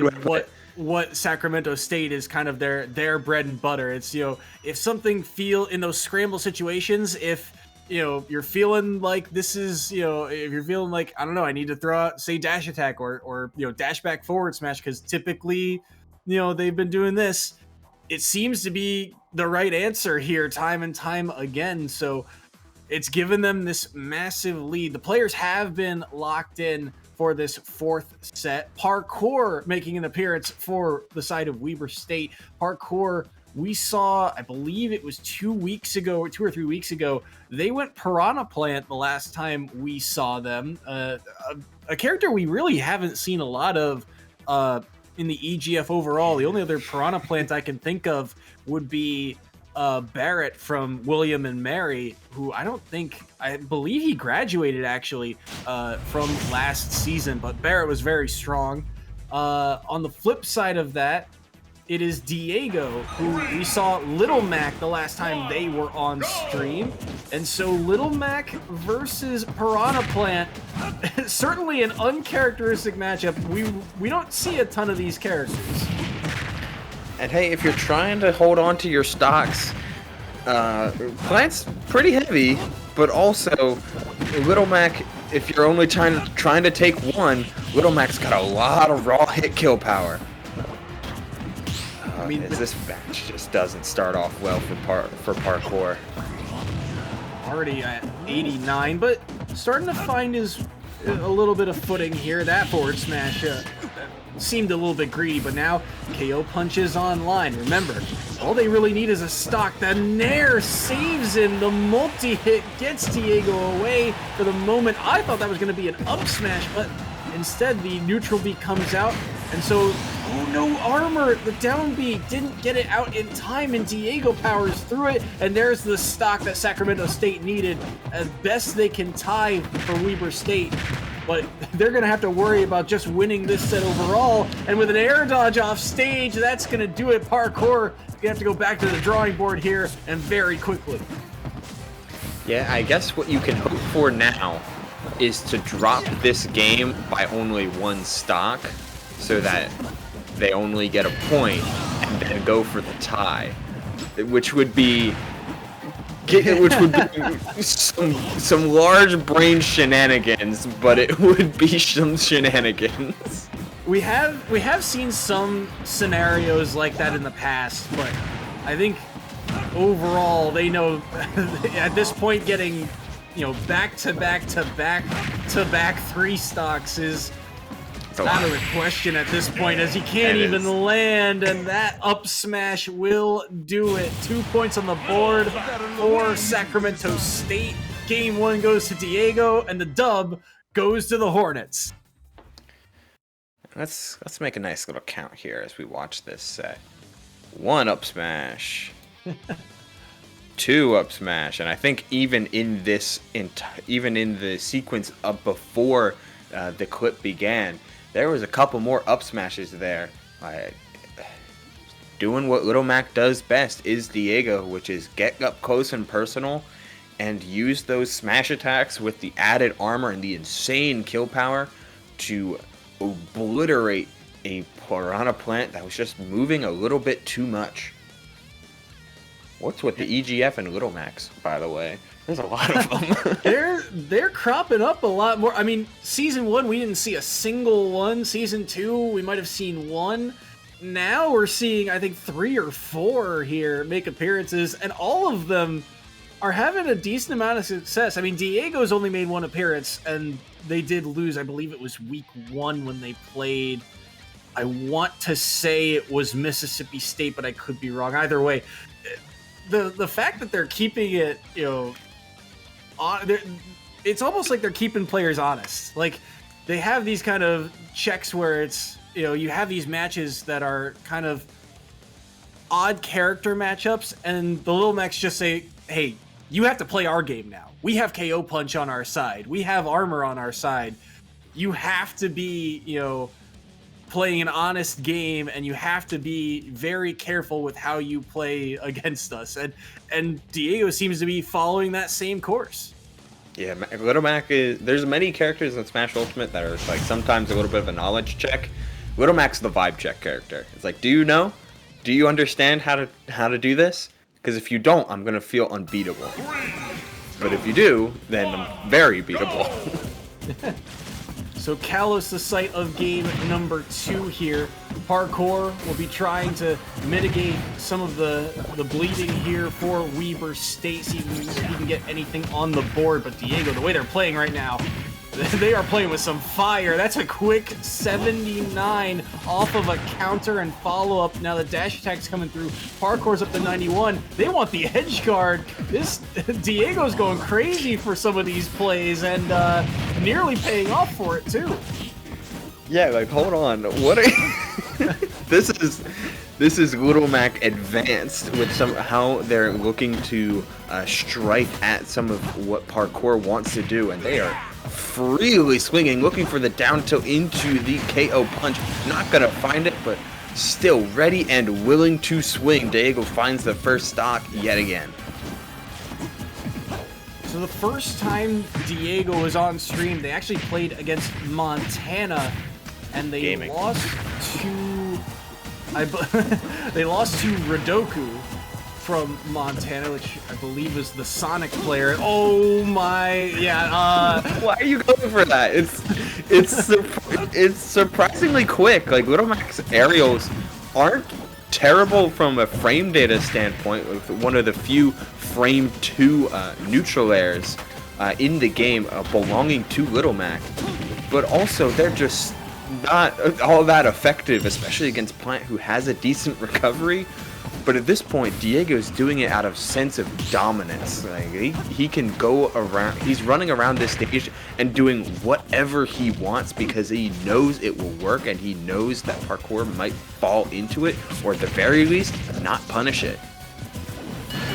what Sacramento State is kind of their bread and butter. It's, if something in those scramble situations, if you're feeling like this is, if you're feeling like, I don't know, I need to throw out, say, dash attack or dash back forward smash, because typically, they've been doing this. It seems to be the right answer here time and time again. So it's given them this massive lead. The players have been locked in for this fourth set. Parkour making an appearance for the side of Weber State. Parkour, we saw, I believe it was 2 or 3 weeks ago, they went Piranha Plant the last time we saw them. A character we really haven't seen a lot of in the EGF overall. The only other Piranha Plant I can think of would be Barrett from William and Mary, who I believe he graduated actually from last season, but Barrett was very strong. On the flip side of that, it is Diego, who we saw Little Mac the last time they were on stream. And so Little Mac versus Piranha Plant, certainly an uncharacteristic matchup. We don't see a ton of these characters. And hey, if you're trying to hold on to your stocks, Plant's pretty heavy, but also Little Mac, if you're only trying to take one, Little Mac's got a lot of raw hit kill power. I mean, this match just doesn't start off well for Parkour. Already at 89, but starting to find a little bit of footing here. That forward smash seemed a little bit greedy, but now KO punches online. Remember, all they really need is a stock. The Nair saves him. The multi-hit gets Diego away for the moment. I thought that was going to be an up smash, but instead the neutral B comes out, and so, oh no, armor! The down B didn't get it out in time, and Diego powers through it, and there's the stock that Sacramento State needed. As best they can tie for Weber State, but they're going to have to worry about just winning this set overall, and with an air dodge off stage, that's going to do it. Parkour, you have to go back to the drawing board here, and very quickly. Yeah, I guess what you can hope for now is to drop this game by only one stock, so that they only get a point and then go for the tie, which would be some large brain shenanigans, but it would be some shenanigans. We have seen some scenarios like that in the past, but I think overall they know at this point getting back to back 3 stocks is out of the question at this point, as he can't even land, and that up smash will do it. 2 points on the board for Sacramento State. Game 1 goes to Diego, and the dub goes to the Hornets. Let's make a nice little count here as we watch this set. 1 up smash, 2 up smash, and I think even in the sequence up before the clip began, there was a couple more up smashes there. Doing what Little Mac does best is Diego, which is get up close and personal and use those smash attacks with the added armor and the insane kill power to obliterate a Piranha Plant that was just moving a little bit too much. What's with the EGF and Little Macs, by the way? There's a lot of them. They're cropping up a lot more. I mean, Season 1, we didn't see a single one. Season 2, we might have seen 1. Now we're seeing, I think, 3 or 4 here make appearances, and all of them are having a decent amount of success. I mean, Diego's only made 1 appearance, and they did lose. I believe it was week 1 when they played. I want to say it was Mississippi State, but I could be wrong. Either way, the fact that they're keeping it, it's almost like they're keeping players honest. Like they have these kind of checks where it's, you have these matches that are kind of odd character matchups, and the Little Macs just say, hey, you have to play our game now. We have KO Punch on our side. We have armor on our side. You have to be, playing an honest game, and you have to be very careful with how you play against us. And Diego seems to be following that same course. Yeah, Little Mac there's many characters in Smash Ultimate that are like sometimes a little bit of a knowledge check. Little Mac's the vibe check character. It's like, do you know? Do you understand how to do this? Because if you don't, I'm gonna feel unbeatable. But if you do, then I'm very beatable. So Kalos, the site of game number 2 here. Parkour will be trying to mitigate some of the bleeding here for Weber State, see if he can get anything on the board. But Diego, the way they're playing right now, they are playing with some fire. That's a quick 79 off of a counter and follow-up. Now the dash attack's coming through. Parkour's up to 91. They want the edge guard. This Diego's going crazy for some of these plays and nearly paying off for it too. Yeah, like hold on. What are This is Little Mac advanced with how they're looking to strike at some of what Parkour wants to do, and they are freely swinging, looking for the down tilt into the KO punch. Not gonna find it, but still ready and willing to swing. Diego finds the first stock yet again. So the first time Diego was on stream, they actually played against Montana, and they lost to they lost to Radoku from Montana, which I believe is the Sonic player. Oh my, yeah. Why are you going for that? It's surprisingly quick. Like Little Mac's aerials aren't terrible from a frame data standpoint. With one of the few frame 2 neutral airs in the game belonging to Little Mac, but also they're just not all that effective, especially against Plant, who has a decent recovery. But at this point, Diego's doing it out of sense of dominance. Like he can go around, he's running around this stage and doing whatever he wants because he knows it will work, and he knows that Parkour might fall into it, or at the very least, not punish it.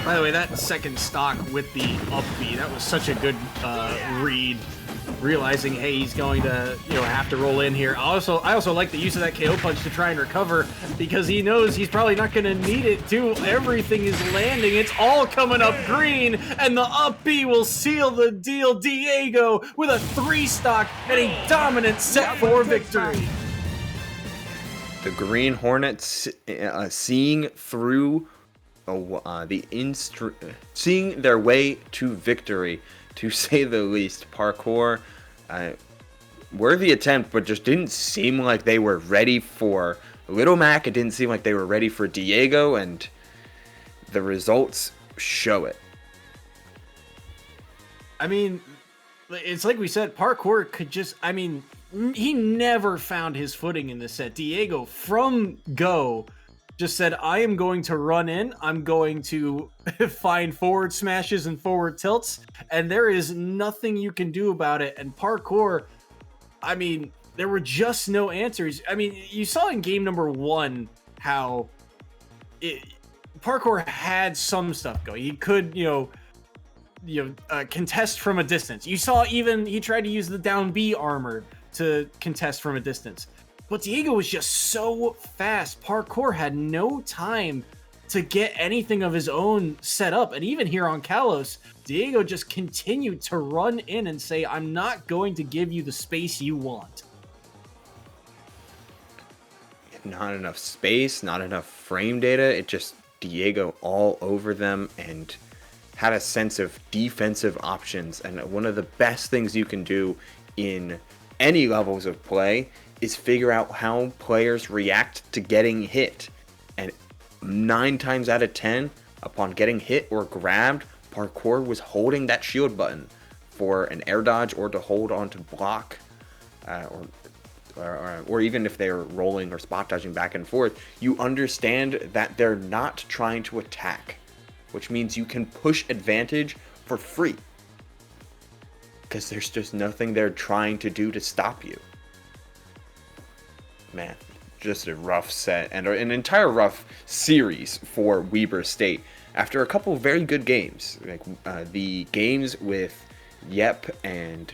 By the way, that second stock with the up B, that was such a good read. Realizing, hey, he's going to, have to roll in here. I also like the use of that KO punch to try and recover, because he knows he's probably not going to need it too. Everything is landing. It's all coming up green, and the up B will seal the deal. Diego with a 3 stock and a dominant set 4 victory. The Green Hornets seeing through seeing their way to victory, to say the least. Parkour, worthy attempt, but just didn't seem like they were ready for Little Mac. It didn't seem like they were ready for Diego, and the results show it. I mean, it's like we said, Parkour could just, he never found his footing in this set. Diego, from go, just said, I am going to run in, I'm going to find forward smashes and forward tilts, and there is nothing you can do about it. And Parkour, there were just no answers. You saw in game number 1 how Parkour had some stuff going. He could, contest from a distance. You saw even he tried to use the down B armor to contest from a distance. But Diego was just so fast. Parkour had no time to get anything of his own set up. And even here on Kalos, Diego just continued to run in and say, I'm not going to give you the space you want. Not enough space, not enough frame data. It just Diego all over them and had a sense of defensive options. And one of the best things you can do in any levels of play is figure out how players react to getting hit. And 9 times out of 10, upon getting hit or grabbed, Parkour was holding that shield button for an air dodge or to hold on to block, or even if they're rolling or spot dodging back and forth. You understand that they're not trying to attack, which means you can push advantage for free. because there's just nothing they're trying to do to stop you. Man, just a rough set and an entire rough series for Weber State after a couple of very good games. Like the games with Yep and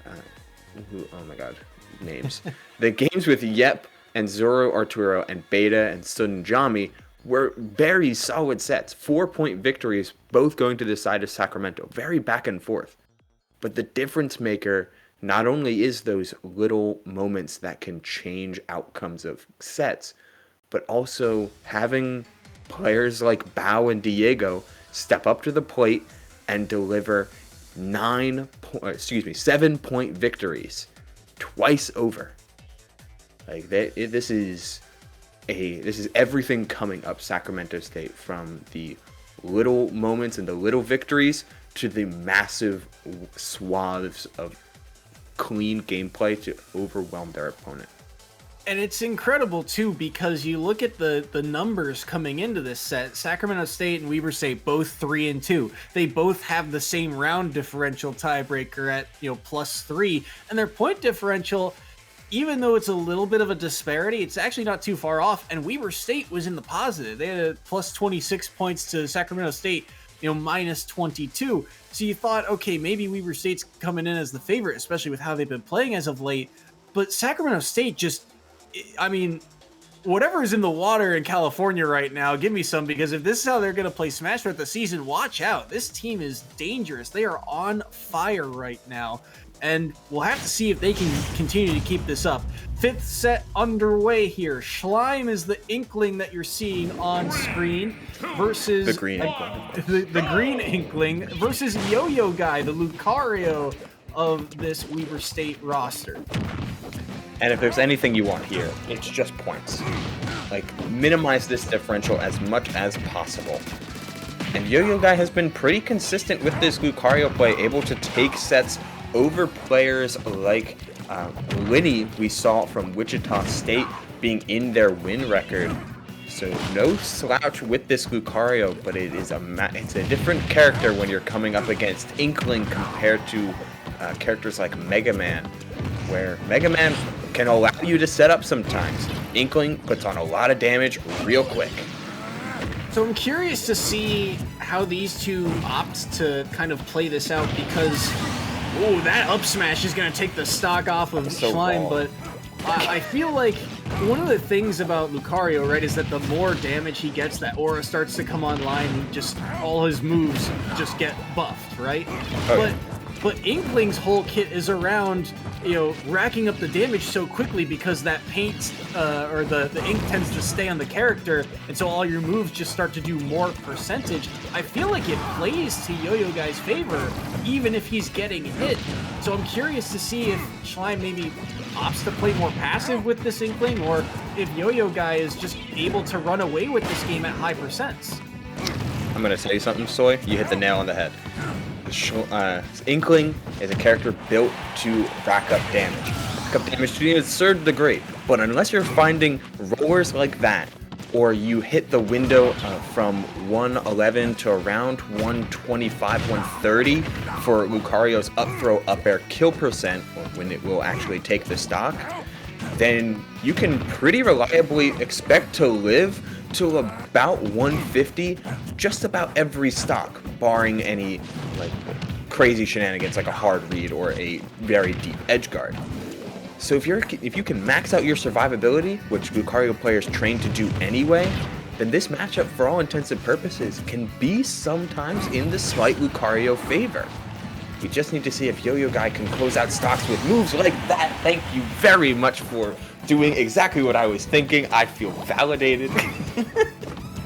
oh my god, names. The games with Yep and Zoro Arturo and Beta and Sunjami were very solid sets. 4-point victories, both going to the side of Sacramento. Very back and forth. But the difference maker not only is those little moments that can change outcomes of sets, but also having players like Bao and Diego step up to the plate and deliver 7-point victories twice over. Like this is everything coming up Sacramento State, from the little moments and the little victories to the massive swaths of clean gameplay to overwhelm their opponent. And it's incredible too, because you look at the numbers coming into this set. Sacramento State and Weber State both 3-2. They both have the same round differential tiebreaker at +3, and their point differential, even though it's a little bit of a disparity, it's actually not too far off. And Weber State was in the positive. They had a +26 points to Sacramento State, -22. So you thought, okay, maybe Weber State's coming in as the favorite, especially with how they've been playing as of late. But Sacramento State just, I mean, whatever is in the water in California right now, give me some, because if this is how they're going to play Smash throughout the season, watch out. This team is dangerous. They are on fire right now. And we'll have to see if they can continue to keep this up. Fifth set underway here. Schleim is the Inkling that you're seeing on screen versus the green Inkling. The green Inkling versus Yo-Yo Guy, the Lucario of this Weber State roster. And if there's anything you want here, it's just points. Like, minimize this differential as much as possible. And Yo-Yo Guy has been pretty consistent with this Lucario play, able to take sets over players like Linny, we saw from Wichita State, being in their win record. So no slouch with this Lucario, but it's a different character when you're coming up against Inkling compared to characters like Mega Man, where Mega Man can allow you to set up sometimes. Inkling puts on a lot of damage real quick. So I'm curious to see how these two opt to kind of play this out, because that up smash is going to take the stock off of Schleim, but I feel like one of the things about Lucario, right, is that the more damage he gets, that aura starts to come online, and just all his moves just get buffed, right? Okay. But Inkling's whole kit is around, racking up the damage so quickly, because that paint or the ink tends to stay on the character, and so all your moves just start to do more percentage. I feel like it plays to Yo-Yo Guy's favor, even if he's getting hit. So I'm curious to see if Schleim maybe opts to play more passive with this Inkling, or if Yo-Yo Guy is just able to run away with this game at high percents. I'm going to tell you something, Soy. You hit the nail on the head. Inkling is a character built to rack up damage. Rack up damage to a third degree. But unless you're finding rollers like that, or you hit the window from 111 to around 125, 130 for Lucario's up throw, up air kill percent, or when it will actually take the stock, then you can pretty reliably expect to live to about 150 just about every stock, barring any crazy shenanigans like a hard read or a very deep edge guard. So if you can max out your survivability, which Lucario players train to do anyway, then this matchup, for all intents and purposes, can be sometimes in the slight Lucario favor. We just need to see if Yo-Yo Guy can close out stocks with moves like that. Thank you very much for doing exactly what I was thinking. I feel validated.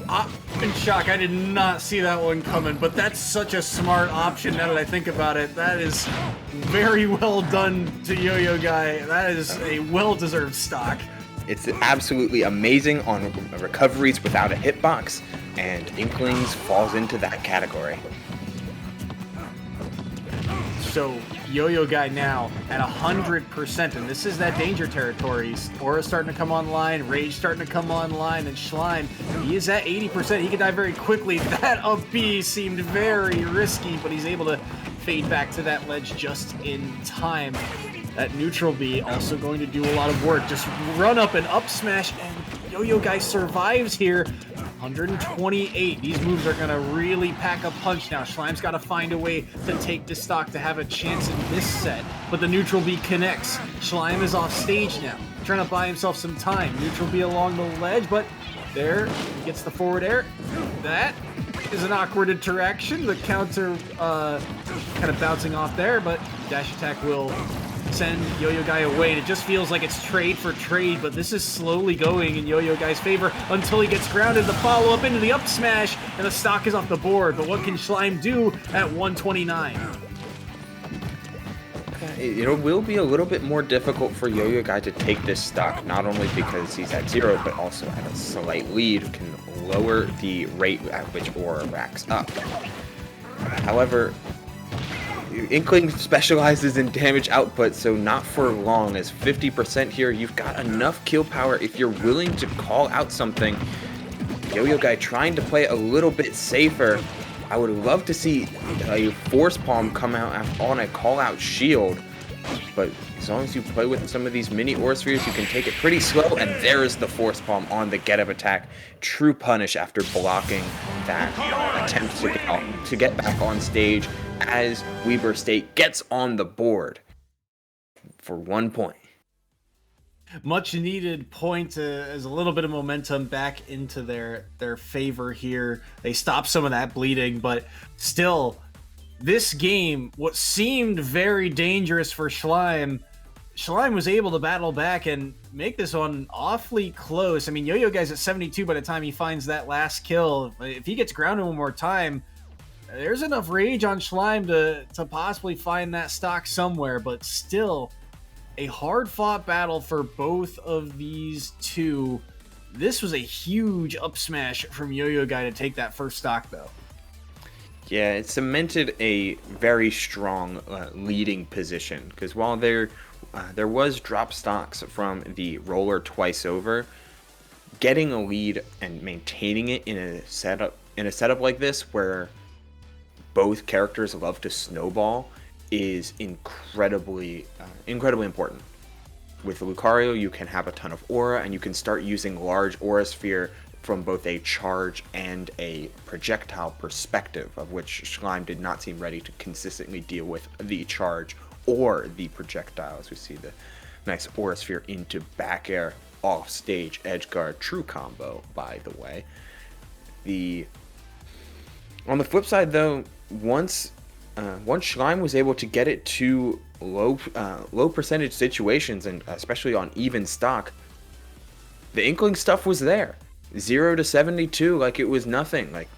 I'm in shock. I did not see that one coming, but that's such a smart option now that I think about it. That is very well done to Yo-Yo Guy. That is a well-deserved stock. It's absolutely amazing on recoveries without a hitbox, and Inklings falls into that category. So Yo-Yo Guy now at 100%, and this is that danger territory. Aura starting to come online, Rage starting to come online, and Schleim, he is at 80%. He can die very quickly. That up B seemed very risky, but he's able to fade back to that ledge just in time. That neutral B also going to do a lot of work. Just run up and up smash, and Yo-Yo Guy survives here. 128. These moves are going to really pack a punch now. Schleim's got to find a way to take this stock to have a chance in this set. But the neutral B connects. Schleim is off stage now, trying to buy himself some time. Neutral B along the ledge, but there, he gets the forward air. That is an awkward interaction. The counter kind of bouncing off there, but dash attack will send Yo-Yo Guy away. And it just feels like it's trade for trade, but this is slowly going in Yo-Yo Guy's favor until he gets grounded. The follow-up into the up smash, and the stock is off the board. But what can Schleim do at 129? It will be a little bit more difficult for Yo-Yo Guy to take this stock, not only because he's at 0, but also at a slight lead, can lower the rate at which Aura racks up. However, Inkling specializes in damage output, so not for long, as 50% here. You've got enough kill power if you're willing to call out something. Yo-Yo Guy trying to play a little bit safer. I would love to see a Force Palm come out on a call-out shield, but as long as you play with some of these mini Aura Spheres, you can take it pretty slow, and there is the Force Palm on the get-up attack. True punish after blocking that attempt to get back on stage as Weber State gets on the board for 1 point. Much needed point as a little bit of momentum back into their favor here. They stop some of that bleeding, but still, this game, what seemed very dangerous for Schleim was able to battle back and make this one awfully close. I mean, Yo-Yo Guy's at 72 by the time he finds that last kill. If he gets grounded one more time, there's enough rage on Schleim to possibly find that stock somewhere, but still, a hard-fought battle for both of these two. This was a huge up smash from Yo-Yo Guy to take that first stock, though. Yeah, it cemented a very strong leading position, because while there was drop stocks from the roller twice over, getting a lead and maintaining it in a setup like this where both characters love to snowball is incredibly important. With Lucario, you can have a ton of aura, and you can start using large aura sphere from both a charge and a projectile perspective, of which Schleim did not seem ready to consistently deal with the charge or the projectile, as we see the nice aura sphere into back air, off stage, edge guard, true combo, by the way. On the flip side, though, once Schleim was able to get it to low percentage situations, and especially on even stock, the Inkling stuff was there. 0 to 72 like it was nothing. Like,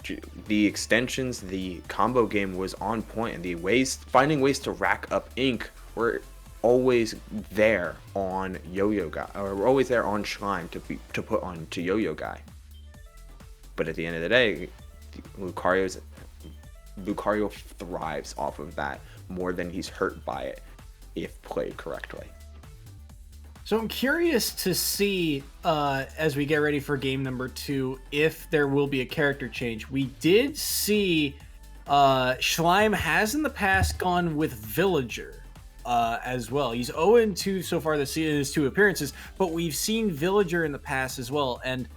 the extensions, the combo game was on point, and finding ways to rack up ink were always there on Yo-Yo Guy, or were always there on Schleim to put on to Yo-Yo Guy. But at the end of the day, Lucario thrives off of that more than he's hurt by it if played correctly. So I'm curious to see, as we get ready for game number 2, if there will be a character change. We did see Schleim has in the past gone with Villager as well. He's 0-2 so far this season in his 2 appearances, but we've seen Villager in the past as well. And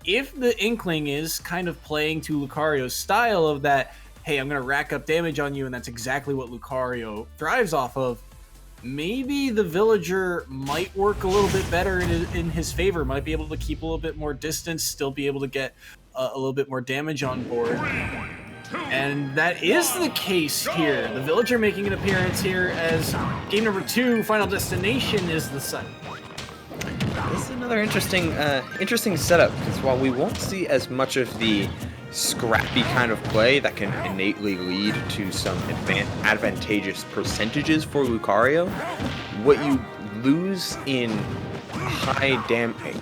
if the Inkling is kind of playing to Lucario's style of that, hey, I'm going to rack up damage on you, and that's exactly what Lucario thrives off of, maybe the Villager might work a little bit better in his favor, might be able to keep a little bit more distance, still be able to get a little bit more damage on board. And that is the case here. The Villager making an appearance here as game number 2, Final Destination, is the site. This is another interesting setup, because while we won't see as much of the scrappy kind of play that can innately lead to some advantageous percentages for Lucario, what you lose in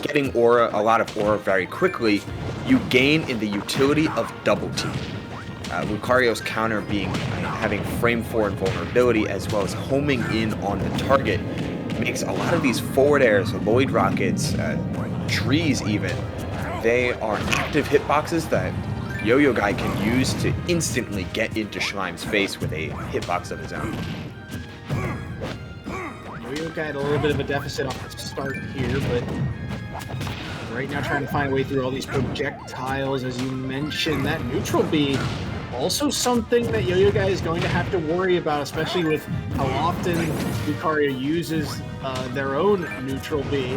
getting aura, a lot of aura very quickly, you gain in the utility of double team. Lucario's counter having frame 4 invulnerability, as well as homing in on the target, makes a lot of these forward airs, Lloyd rockets, trees even, they are active hitboxes that Yo-Yo Guy can use to instantly get into Schleim's face with a hitbox of his own. Yo-Yo Guy had a little bit of a deficit off the start here, but right now trying to find a way through all these projectiles. As you mentioned, that neutral B, also something that Yo-Yo Guy is going to have to worry about, especially with how often Lucario uses their own neutral B.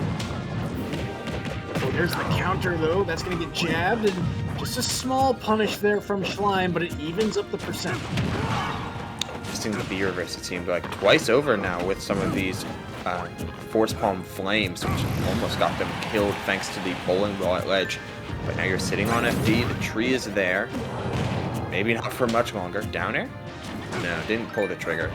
Oh, there's the counter, though. That's going to get jabbed, and just a small punish there from Schleim, but it evens up the percent. Missing the B reverse, it seemed like twice over now with some of these Force Palm Flames, which almost got them killed thanks to the bowling ball at ledge. But now you're sitting on FD, the tree is there. Maybe not for much longer. Down air? No, didn't pull the trigger.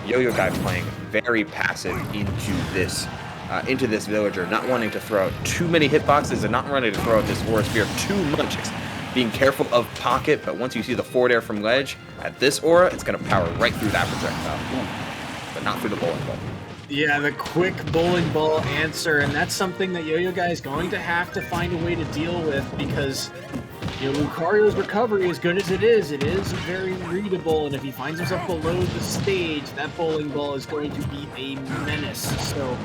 Yo-Yo Guy playing very passive into this villager, not wanting to throw out too many hitboxes and not wanting to throw out this Aura Sphere too much. Being careful of pocket, but once you see the forward air from ledge, at this Aura, it's going to power right through that projectile. Ooh, but not through the bowling ball. Yeah, the quick bowling ball answer, and that's something that Yo-Yo Guy is going to have to find a way to deal with, because Lucario's recovery, as good as it is very readable, and if he finds himself below the stage, that bowling ball is going to be a menace. So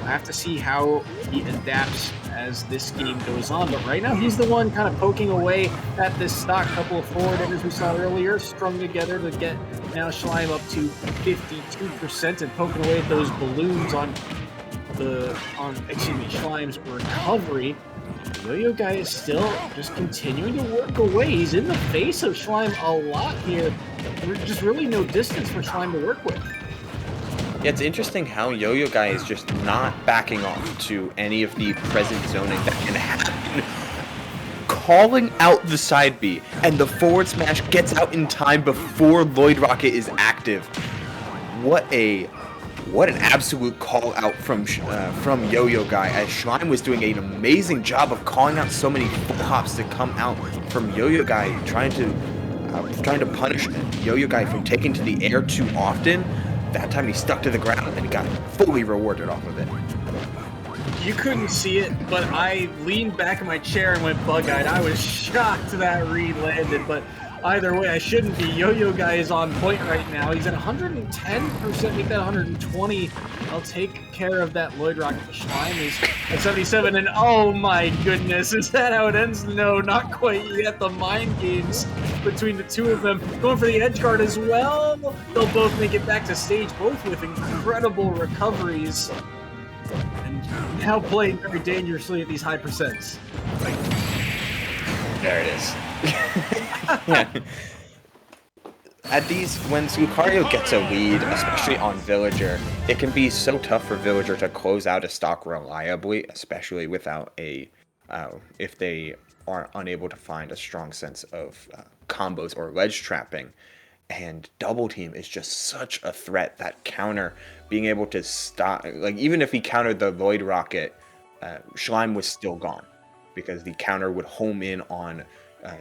I have to see how he adapts as this game goes on. But right now, he's the one kind of poking away at this stock. Couple of forward airs we saw earlier strung together to get now Schleim up to 52% and poking away at those balloons on Schleim's recovery. Yo-Yo Guy is still just continuing to work away. He's in the face of Schleim a lot here. There's just really no distance for Schleim to work with. Yeah, it's interesting how Yo-Yo Guy is just not backing off to any of the present zoning that can happen. Calling out the side B, and the forward smash gets out in time before Lloyd Rocket is active. What an absolute call out from Yo-Yo Guy, as Schleim was doing an amazing job of calling out so many full hops to come out from Yo-Yo Guy, trying to punish Yo-Yo Guy from taking to the air too often. That time he stuck to the ground and he got fully rewarded off of it. You couldn't see it, but I leaned back in my chair and went bug-eyed. I was shocked that read landed, but either way, I shouldn't be. Yo-Yo Guy is on point right now. He's at 110%, make that 120. I'll take care of that Lloyd Rocket. Schleim is at 77, and oh my goodness, is that how it ends? No, not quite yet. The mind games between the two of them. Going for the edge guard as well. They'll both make it back to stage, both with incredible recoveries. And now playing very dangerously at these high percents. There it is. Yeah. At these, when Lucario gets a lead, especially on Villager, it can be so tough for Villager to close out a stock reliably, especially without if they are unable to find a strong sense of combos or ledge trapping. And Double Team is just such a threat. That counter, being able to stop, like even if he countered the Lloyd Rocket, Schleim was still gone, because the counter would home in on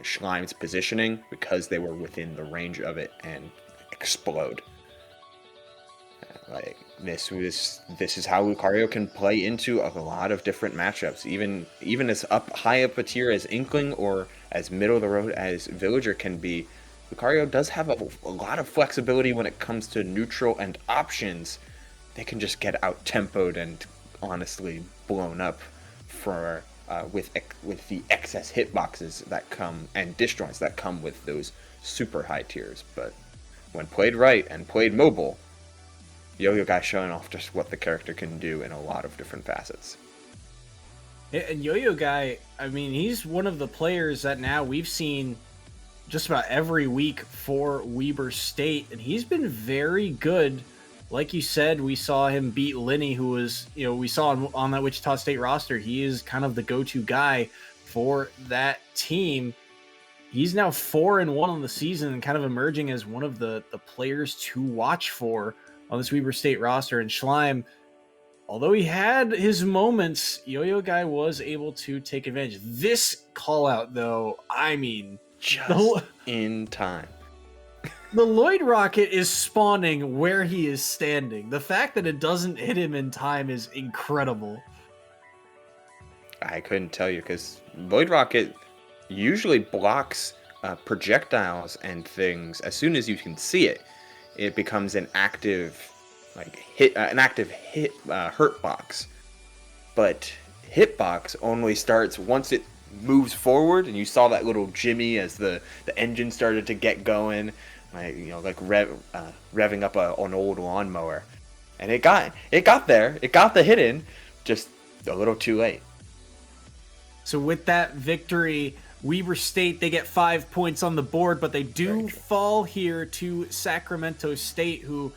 Schleim's positioning because they were within the range of it and explode. Like this is how Lucario can play into a lot of different matchups, even as high up a tier as Inkling or as middle of the road as Villager can be. Lucario does have a lot of flexibility when it comes to neutral and options. They can just get out tempoed and honestly blown up for with the excess hitboxes that come and disjoints that come with those super high tiers. But when played right and played mobile, Yo-Yo Guy showing off just what the character can do in a lot of different facets. And Yo-Yo Guy, I mean, he's one of the players that now we've seen just about every week for Weber State, and he's been very good. Like you said, we saw him beat Lenny, who was, we saw on that Wichita State roster. He is kind of the go-to guy for that team. He's now 4-1 on the season and kind of emerging as one of the players to watch for on this Weber State roster. And Schleim, although he had his moments, Yo-Yo Guy was able to take advantage. This call-out, though, I mean, just in time. The Lloyd Rocket is spawning where he is standing. The fact that it doesn't hit him in time is incredible. I couldn't tell you, because Lloyd Rocket usually blocks projectiles and things, as soon as you can see it, it becomes an active hurt box. But hitbox only starts once it moves forward, and you saw that little Jimmy as the engine started to get going, like revving up an old lawnmower, and it got there, it got the hit in, just a little too late. So with that victory, Weber State, they get 5 points on the board, but they do fall here to Sacramento State, who,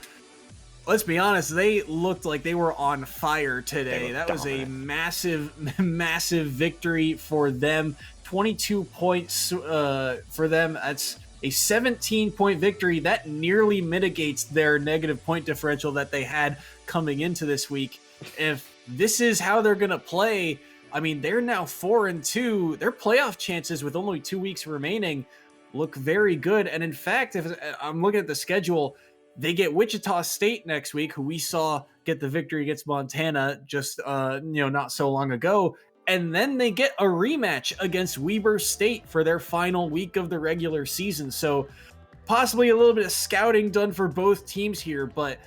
let's be honest, they looked like they were on fire today. That was a massive, massive victory for them. 22 points for them. That's a 17-point victory. That nearly mitigates their negative point differential that they had coming into this week. If this is how they're going to play, I mean, they're now 4-2. Their playoff chances with only 2 weeks remaining look very good. And in fact, if I'm looking at the schedule, they get Wichita State next week, who we saw get the victory against Montana just not so long ago. And then they get a rematch against Weber State for their final week of the regular season. So possibly a little bit of scouting done for both teams here, but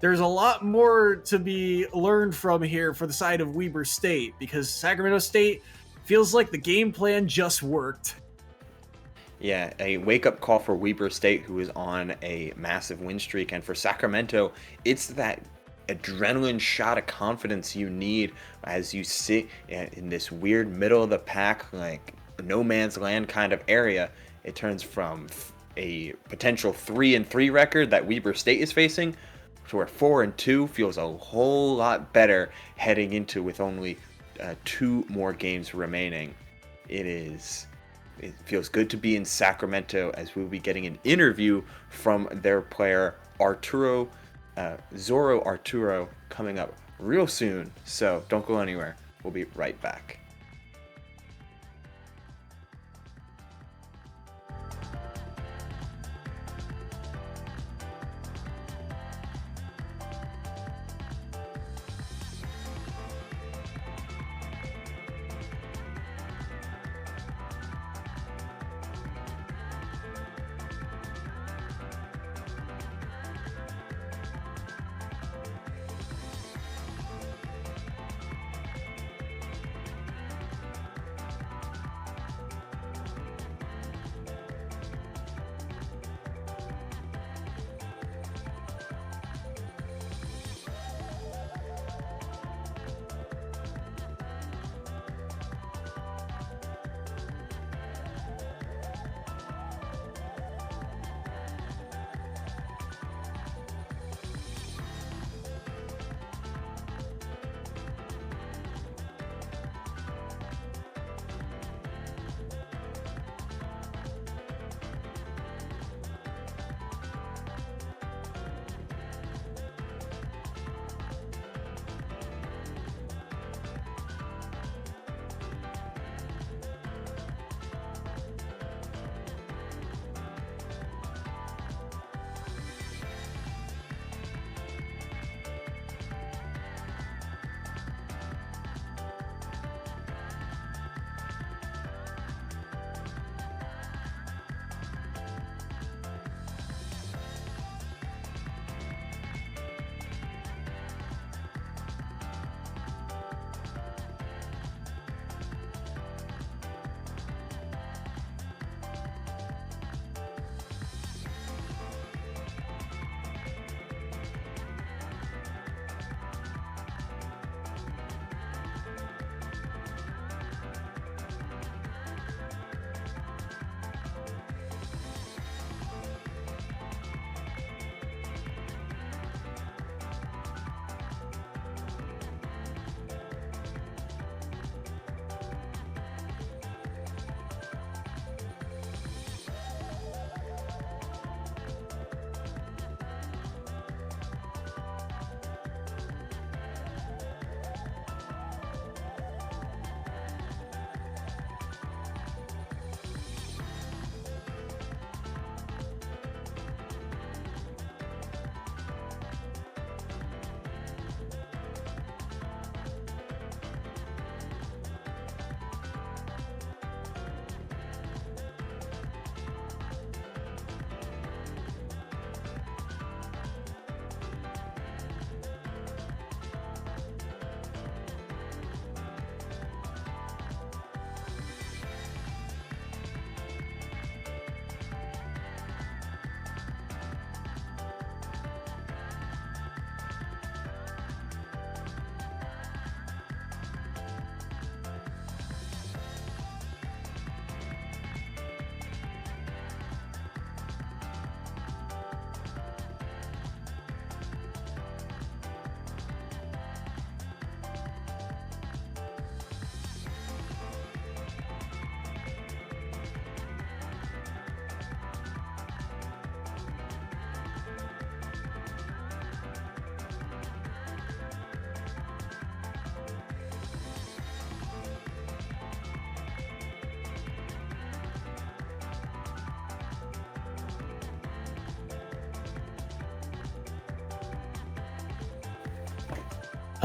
there's a lot more to be learned from here for the side of Weber State, because Sacramento State feels like the game plan just worked. Yeah, a wake-up call for Weber State, who is on a massive win streak, and for Sacramento, it's that adrenaline shot of confidence you need as you sit in this weird middle of the pack, like no man's land kind of area. It turns from a potential 3-3 record that Weber State is facing to where 4-2 feels a whole lot better heading into with only 2 more games remaining. It feels good to be in Sacramento, as we'll be getting an interview from their player Zoro Arturo coming up real soon. So don't go anywhere. We'll be right back.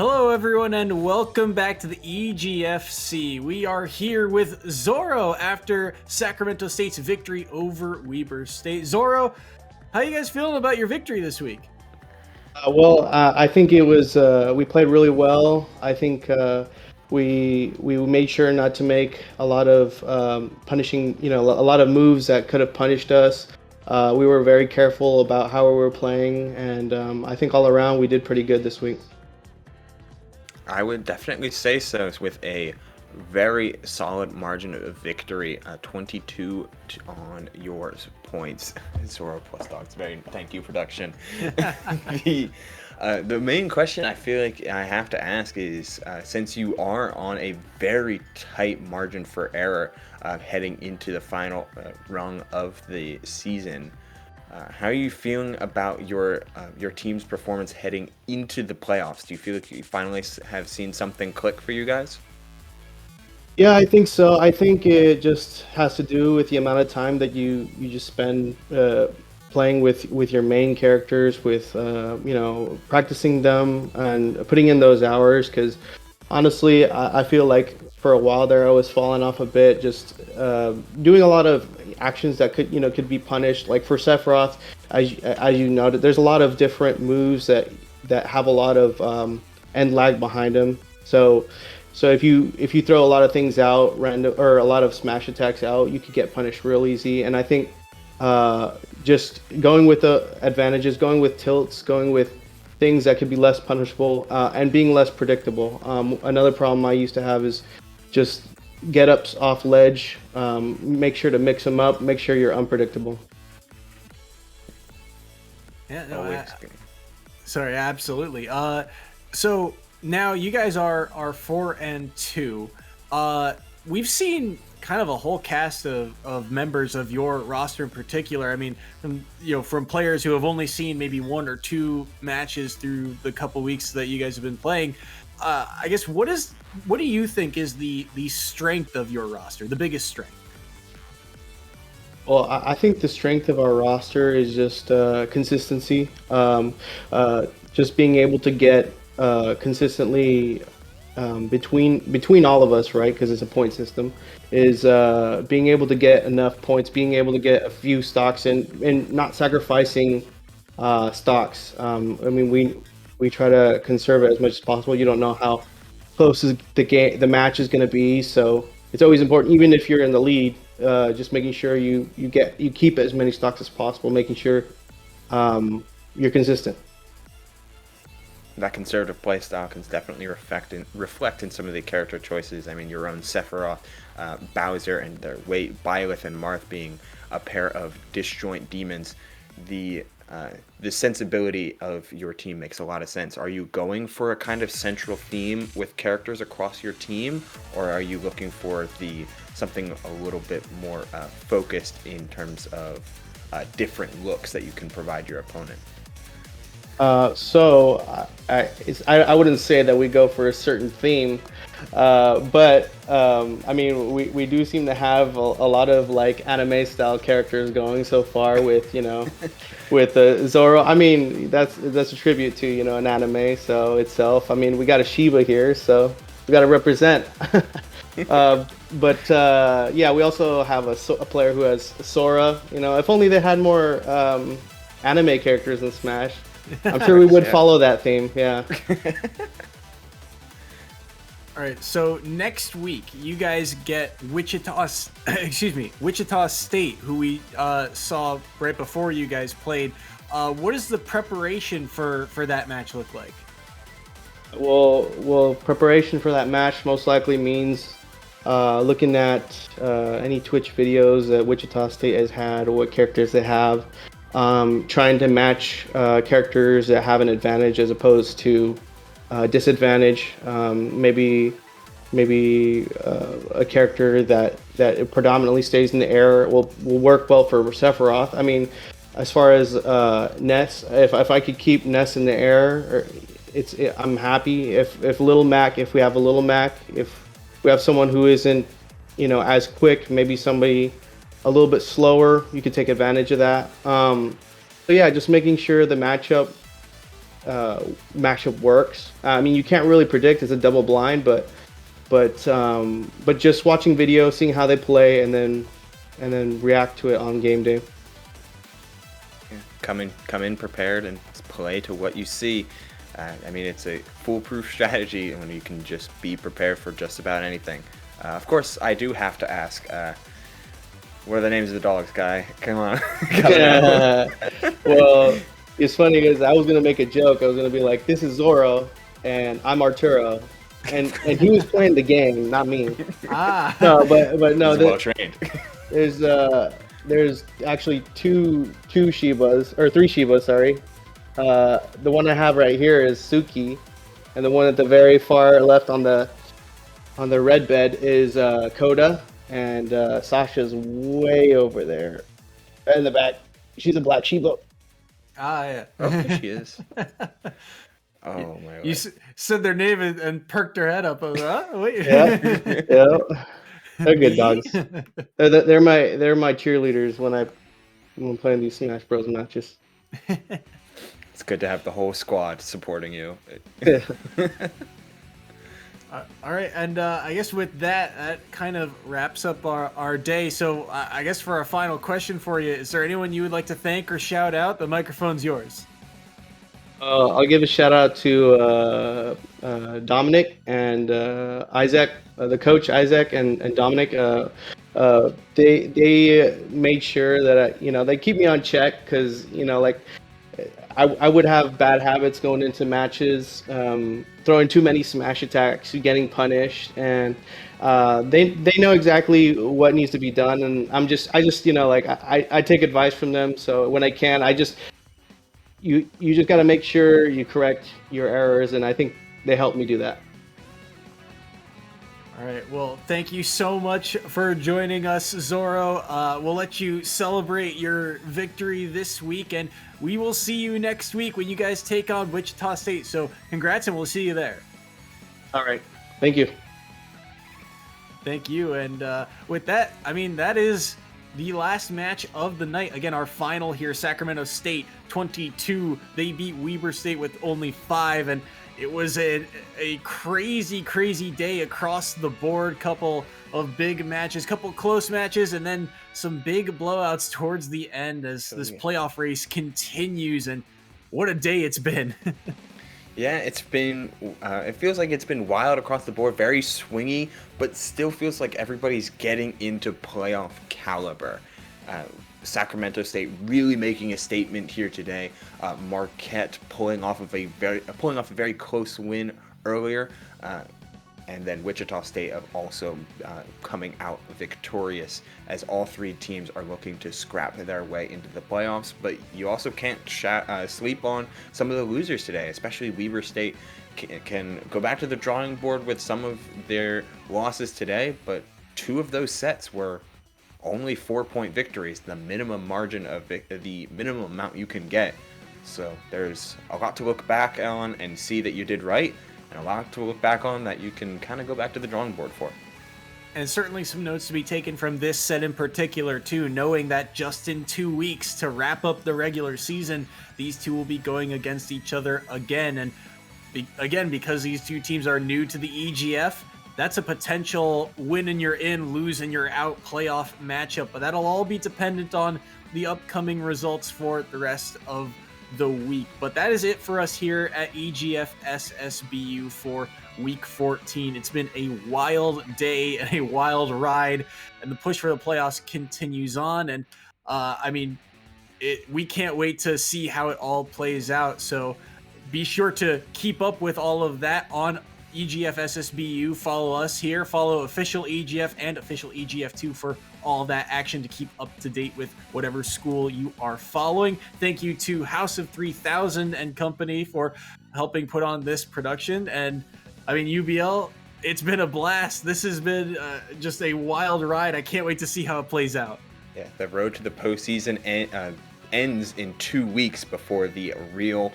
Hello, everyone, and welcome back to the EGFC. We are here with Zorro after Sacramento State's victory over Weber State. Zorro, how you guys feeling about your victory this week? I think it was we played really well. I think we made sure not to make a lot of punishing, a lot of moves that could have punished us. We were very careful about how we were playing, and I think all around we did pretty good this week. I would definitely say so, with a very solid margin of victory, 22 on your points. Zoro plus dogs. Thank you, production. The main question I feel like I have to ask is, since you are on a very tight margin for error heading into the final rung of the season, how are you feeling about your team's performance heading into the playoffs? Do you feel like you finally have seen something click for you guys? Yeah, I think so. I think it just has to do with the amount of time that you just spend playing with your main characters, with practicing them and putting in those hours. Because honestly, I feel like for a while there I was falling off a bit, just doing a lot of actions that could be punished. Like for Sephiroth, as you noted, there's a lot of different moves that have a lot of end lag behind them. So if you throw a lot of things out random, or a lot of smash attacks out, you could get punished real easy. And I think just going with the advantages, going with tilts, going with things that could be less punishable, and being less predictable. Another problem I used to have is just get ups off ledge. Make sure to mix them up. Make sure you're unpredictable. Yeah, no, sorry, absolutely. So now you guys are 4-2. We've seen kind of a whole cast of members of your roster in particular. I mean, from players who have only seen maybe one or two matches through the couple weeks that you guys have been playing. I guess what do you think is the strength of your roster, the biggest strength? Well, I think the strength of our roster is just consistency. Just being able to get consistently between all of us, right? Because it's a point system. Is being able to get enough points, being able to get a few stocks, and not sacrificing stocks. I mean, we try to conserve it as much as possible. You don't know how close the match is going to be, so it's always important, even if you're in the lead, just making sure you keep as many stocks as possible, making sure you're consistent. That conservative playstyle can definitely reflect in some of the character choices. I mean, your own Sephiroth, Bowser, and their Byleth and Marth being a pair of disjoint demons. The sensibility of your team makes a lot of sense. Are you going for a kind of central theme with characters across your team, or are you looking for something a little bit more focused in terms of different looks that you can provide your opponent? So I wouldn't say that we go for a certain theme, but I mean we do seem to have a lot of like anime style characters going so far with with Zoro. I mean that's a tribute to an anime so itself. I mean we got a Shiba here, so we got to represent. Yeah, we also have a player who has Sora. If only they had more anime characters in Smash. I'm sure we would follow that theme, yeah. All right, so next week you guys get Wichita State, who we saw right before you guys played. What does the preparation for that match look like? Well, preparation for that match most likely means looking at any Twitch videos that Wichita State has had, or what characters they have. Trying to match characters that have an advantage as opposed to disadvantage. Maybe a character that predominantly stays in the air will work well for Sephiroth. I mean, as far as Ness, if I could keep Ness in the air, I'm happy. If we have a little Mac, if we have someone who isn't as quick, maybe somebody a little bit slower, you could take advantage of that. So yeah, just making sure the matchup matchup works. I mean, you can't really predict; it's a double blind, but just watching video, seeing how they play, and then react to it on game day. Come in prepared and play to what you see. I mean, it's a foolproof strategy when you can just be prepared for just about anything. Of course, I do have to ask, what are the names of the dogs, Guy? Come on. Well, it's funny because I was gonna make a joke. I was gonna be like, "This is Zoro, and I'm Arturo," and he was playing the game, not me. Ah. No, but no, He's well trained. there's actually two Shibas, or three Shibas, sorry. The one I have right here is Suki, and the one at the very far left on the red bed is Koda, and Sasha's way over there in the back. She's a black Shiba. Ah, yeah. Oh, she is. Oh my You god. said their name and perked her head up. I was like, oh, wait. Yeah, yeah. They're good dogs. They're my cheerleaders when I'm playing these Smash Bros matches. It's good to have the whole squad supporting you. All right, and I guess with that, that kind of wraps up our day. So I guess for our final question for you, is there anyone you would like to thank or shout out? The microphone's yours. I'll give a shout out to Dominic and Isaac, the coach Isaac and Dominic. They made sure that they keep me on check because like I would have bad habits going into matches, throwing too many smash attacks, getting punished, and they know exactly what needs to be done, and I just like I take advice from them. So when I can, you just got to make sure you correct your errors, and I think they help me do that. All right. Well, thank you so much for joining us, Zoro. We'll let you celebrate your victory this week, and we will see you next week when you guys take on Wichita State. So congrats, and we'll see you there. All right. Thank you. Thank you. And with that, I mean, that is the last match of the night. Again, our final here, Sacramento State 22. They beat Weber State with only 5, and it was a crazy, crazy day across the board. Couple of big matches, couple close matches, and then some big blowouts towards the end as this playoff race continues. And what a day it's been. Yeah, it's been, it feels like it's been wild across the board, very swingy, but still feels like everybody's getting into playoff caliber. Sacramento State really making a statement here today. Marquette pulling off a very close win earlier, and then Wichita State also coming out victorious as all three teams are looking to scrap their way into the playoffs. But you also can't sleep on some of the losers today, especially Weber State can go back to the drawing board with some of their losses today, but 2 of those sets were only 4-point victories, the minimum margin of the minimum amount you can get. So there's a lot to look back on and see that you did right, and a lot to look back on that you can kind of go back to the drawing board for. And certainly some notes to be taken from this set in particular, too, knowing that just in 2 weeks to wrap up the regular season, these two will be going against each other again. And again, because these two teams are new to the EGF, that's a potential win and you're in, lose and you're out playoff matchup. But that'll all be dependent on the upcoming results for the rest of the week. But that is it for us here at EGF SSBU for week 14. It's been a wild day and a wild ride, and the push for the playoffs continues on. And I mean, we can't wait to see how it all plays out. So be sure to keep up with all of that on EGF SSBU. Follow us here, follow official EGF and official EGF2 for all that action to keep up to date with whatever school you are following. Thank you to House of 3000 and company for helping put on this production. And I mean, UBL, it's been a blast. This has been just a wild ride. I can't wait to see how it plays out. Yeah, the road to the postseason ends in 2 weeks before the real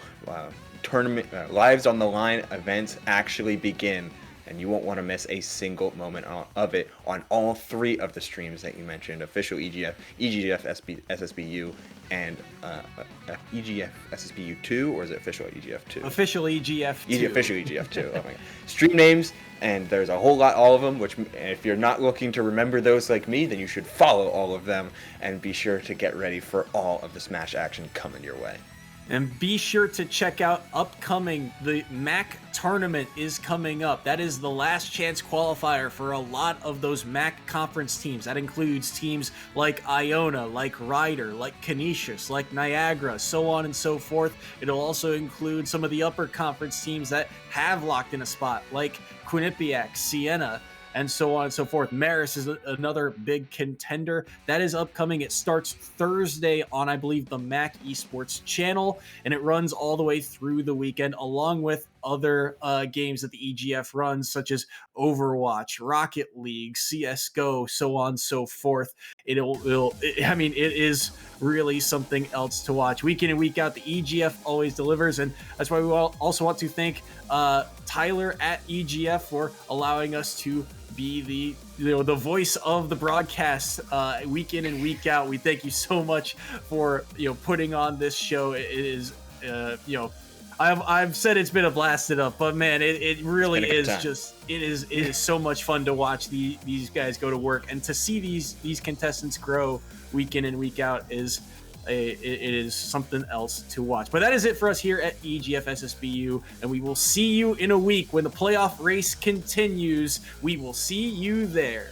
tournament lives on the line events actually begin, and and you won't want to miss a single moment of it on all 3 of the streams that you mentioned: official EGF, SSBU, and EGF SSBU 2, or is it official EGF 2? Official EGF 2. Official EGF 2. Oh my god. Stream names, and there's a whole lot, all of them, which if you're not looking to remember those like me, then you should follow all of them and be sure to get ready for all of the Smash action coming your way. And be sure to check out upcoming, the MAC tournament is coming up. That is the last chance qualifier for a lot of those MAC conference teams. That includes teams like Iona, like Ryder, like Canisius, like Niagara, so on and so forth. It'll also include some of the upper conference teams that have locked in a spot, like Quinnipiac, Siena, and so on and so forth. Maris is another big contender. That is upcoming. It starts Thursday on, I believe, the MAC Esports channel, and it runs all the way through the weekend, along with other games that the EGF runs, such as Overwatch, Rocket League, CSGO, so on and so forth. It is really something else to watch. Week in and week out, the EGF always delivers, and that's why we also want to thank Tyler at EGF for allowing us to be the voice of the broadcast week in and week out. We thank you so much for putting on this show. It is I've said it's been a blasted up, but man, it really is just it is so much fun to watch these guys go to work, and to see these contestants grow week in and week out it is something else to watch. But that is it for us here at EGF SSBU, and we will see you in a week when the playoff race continues. We will see you there.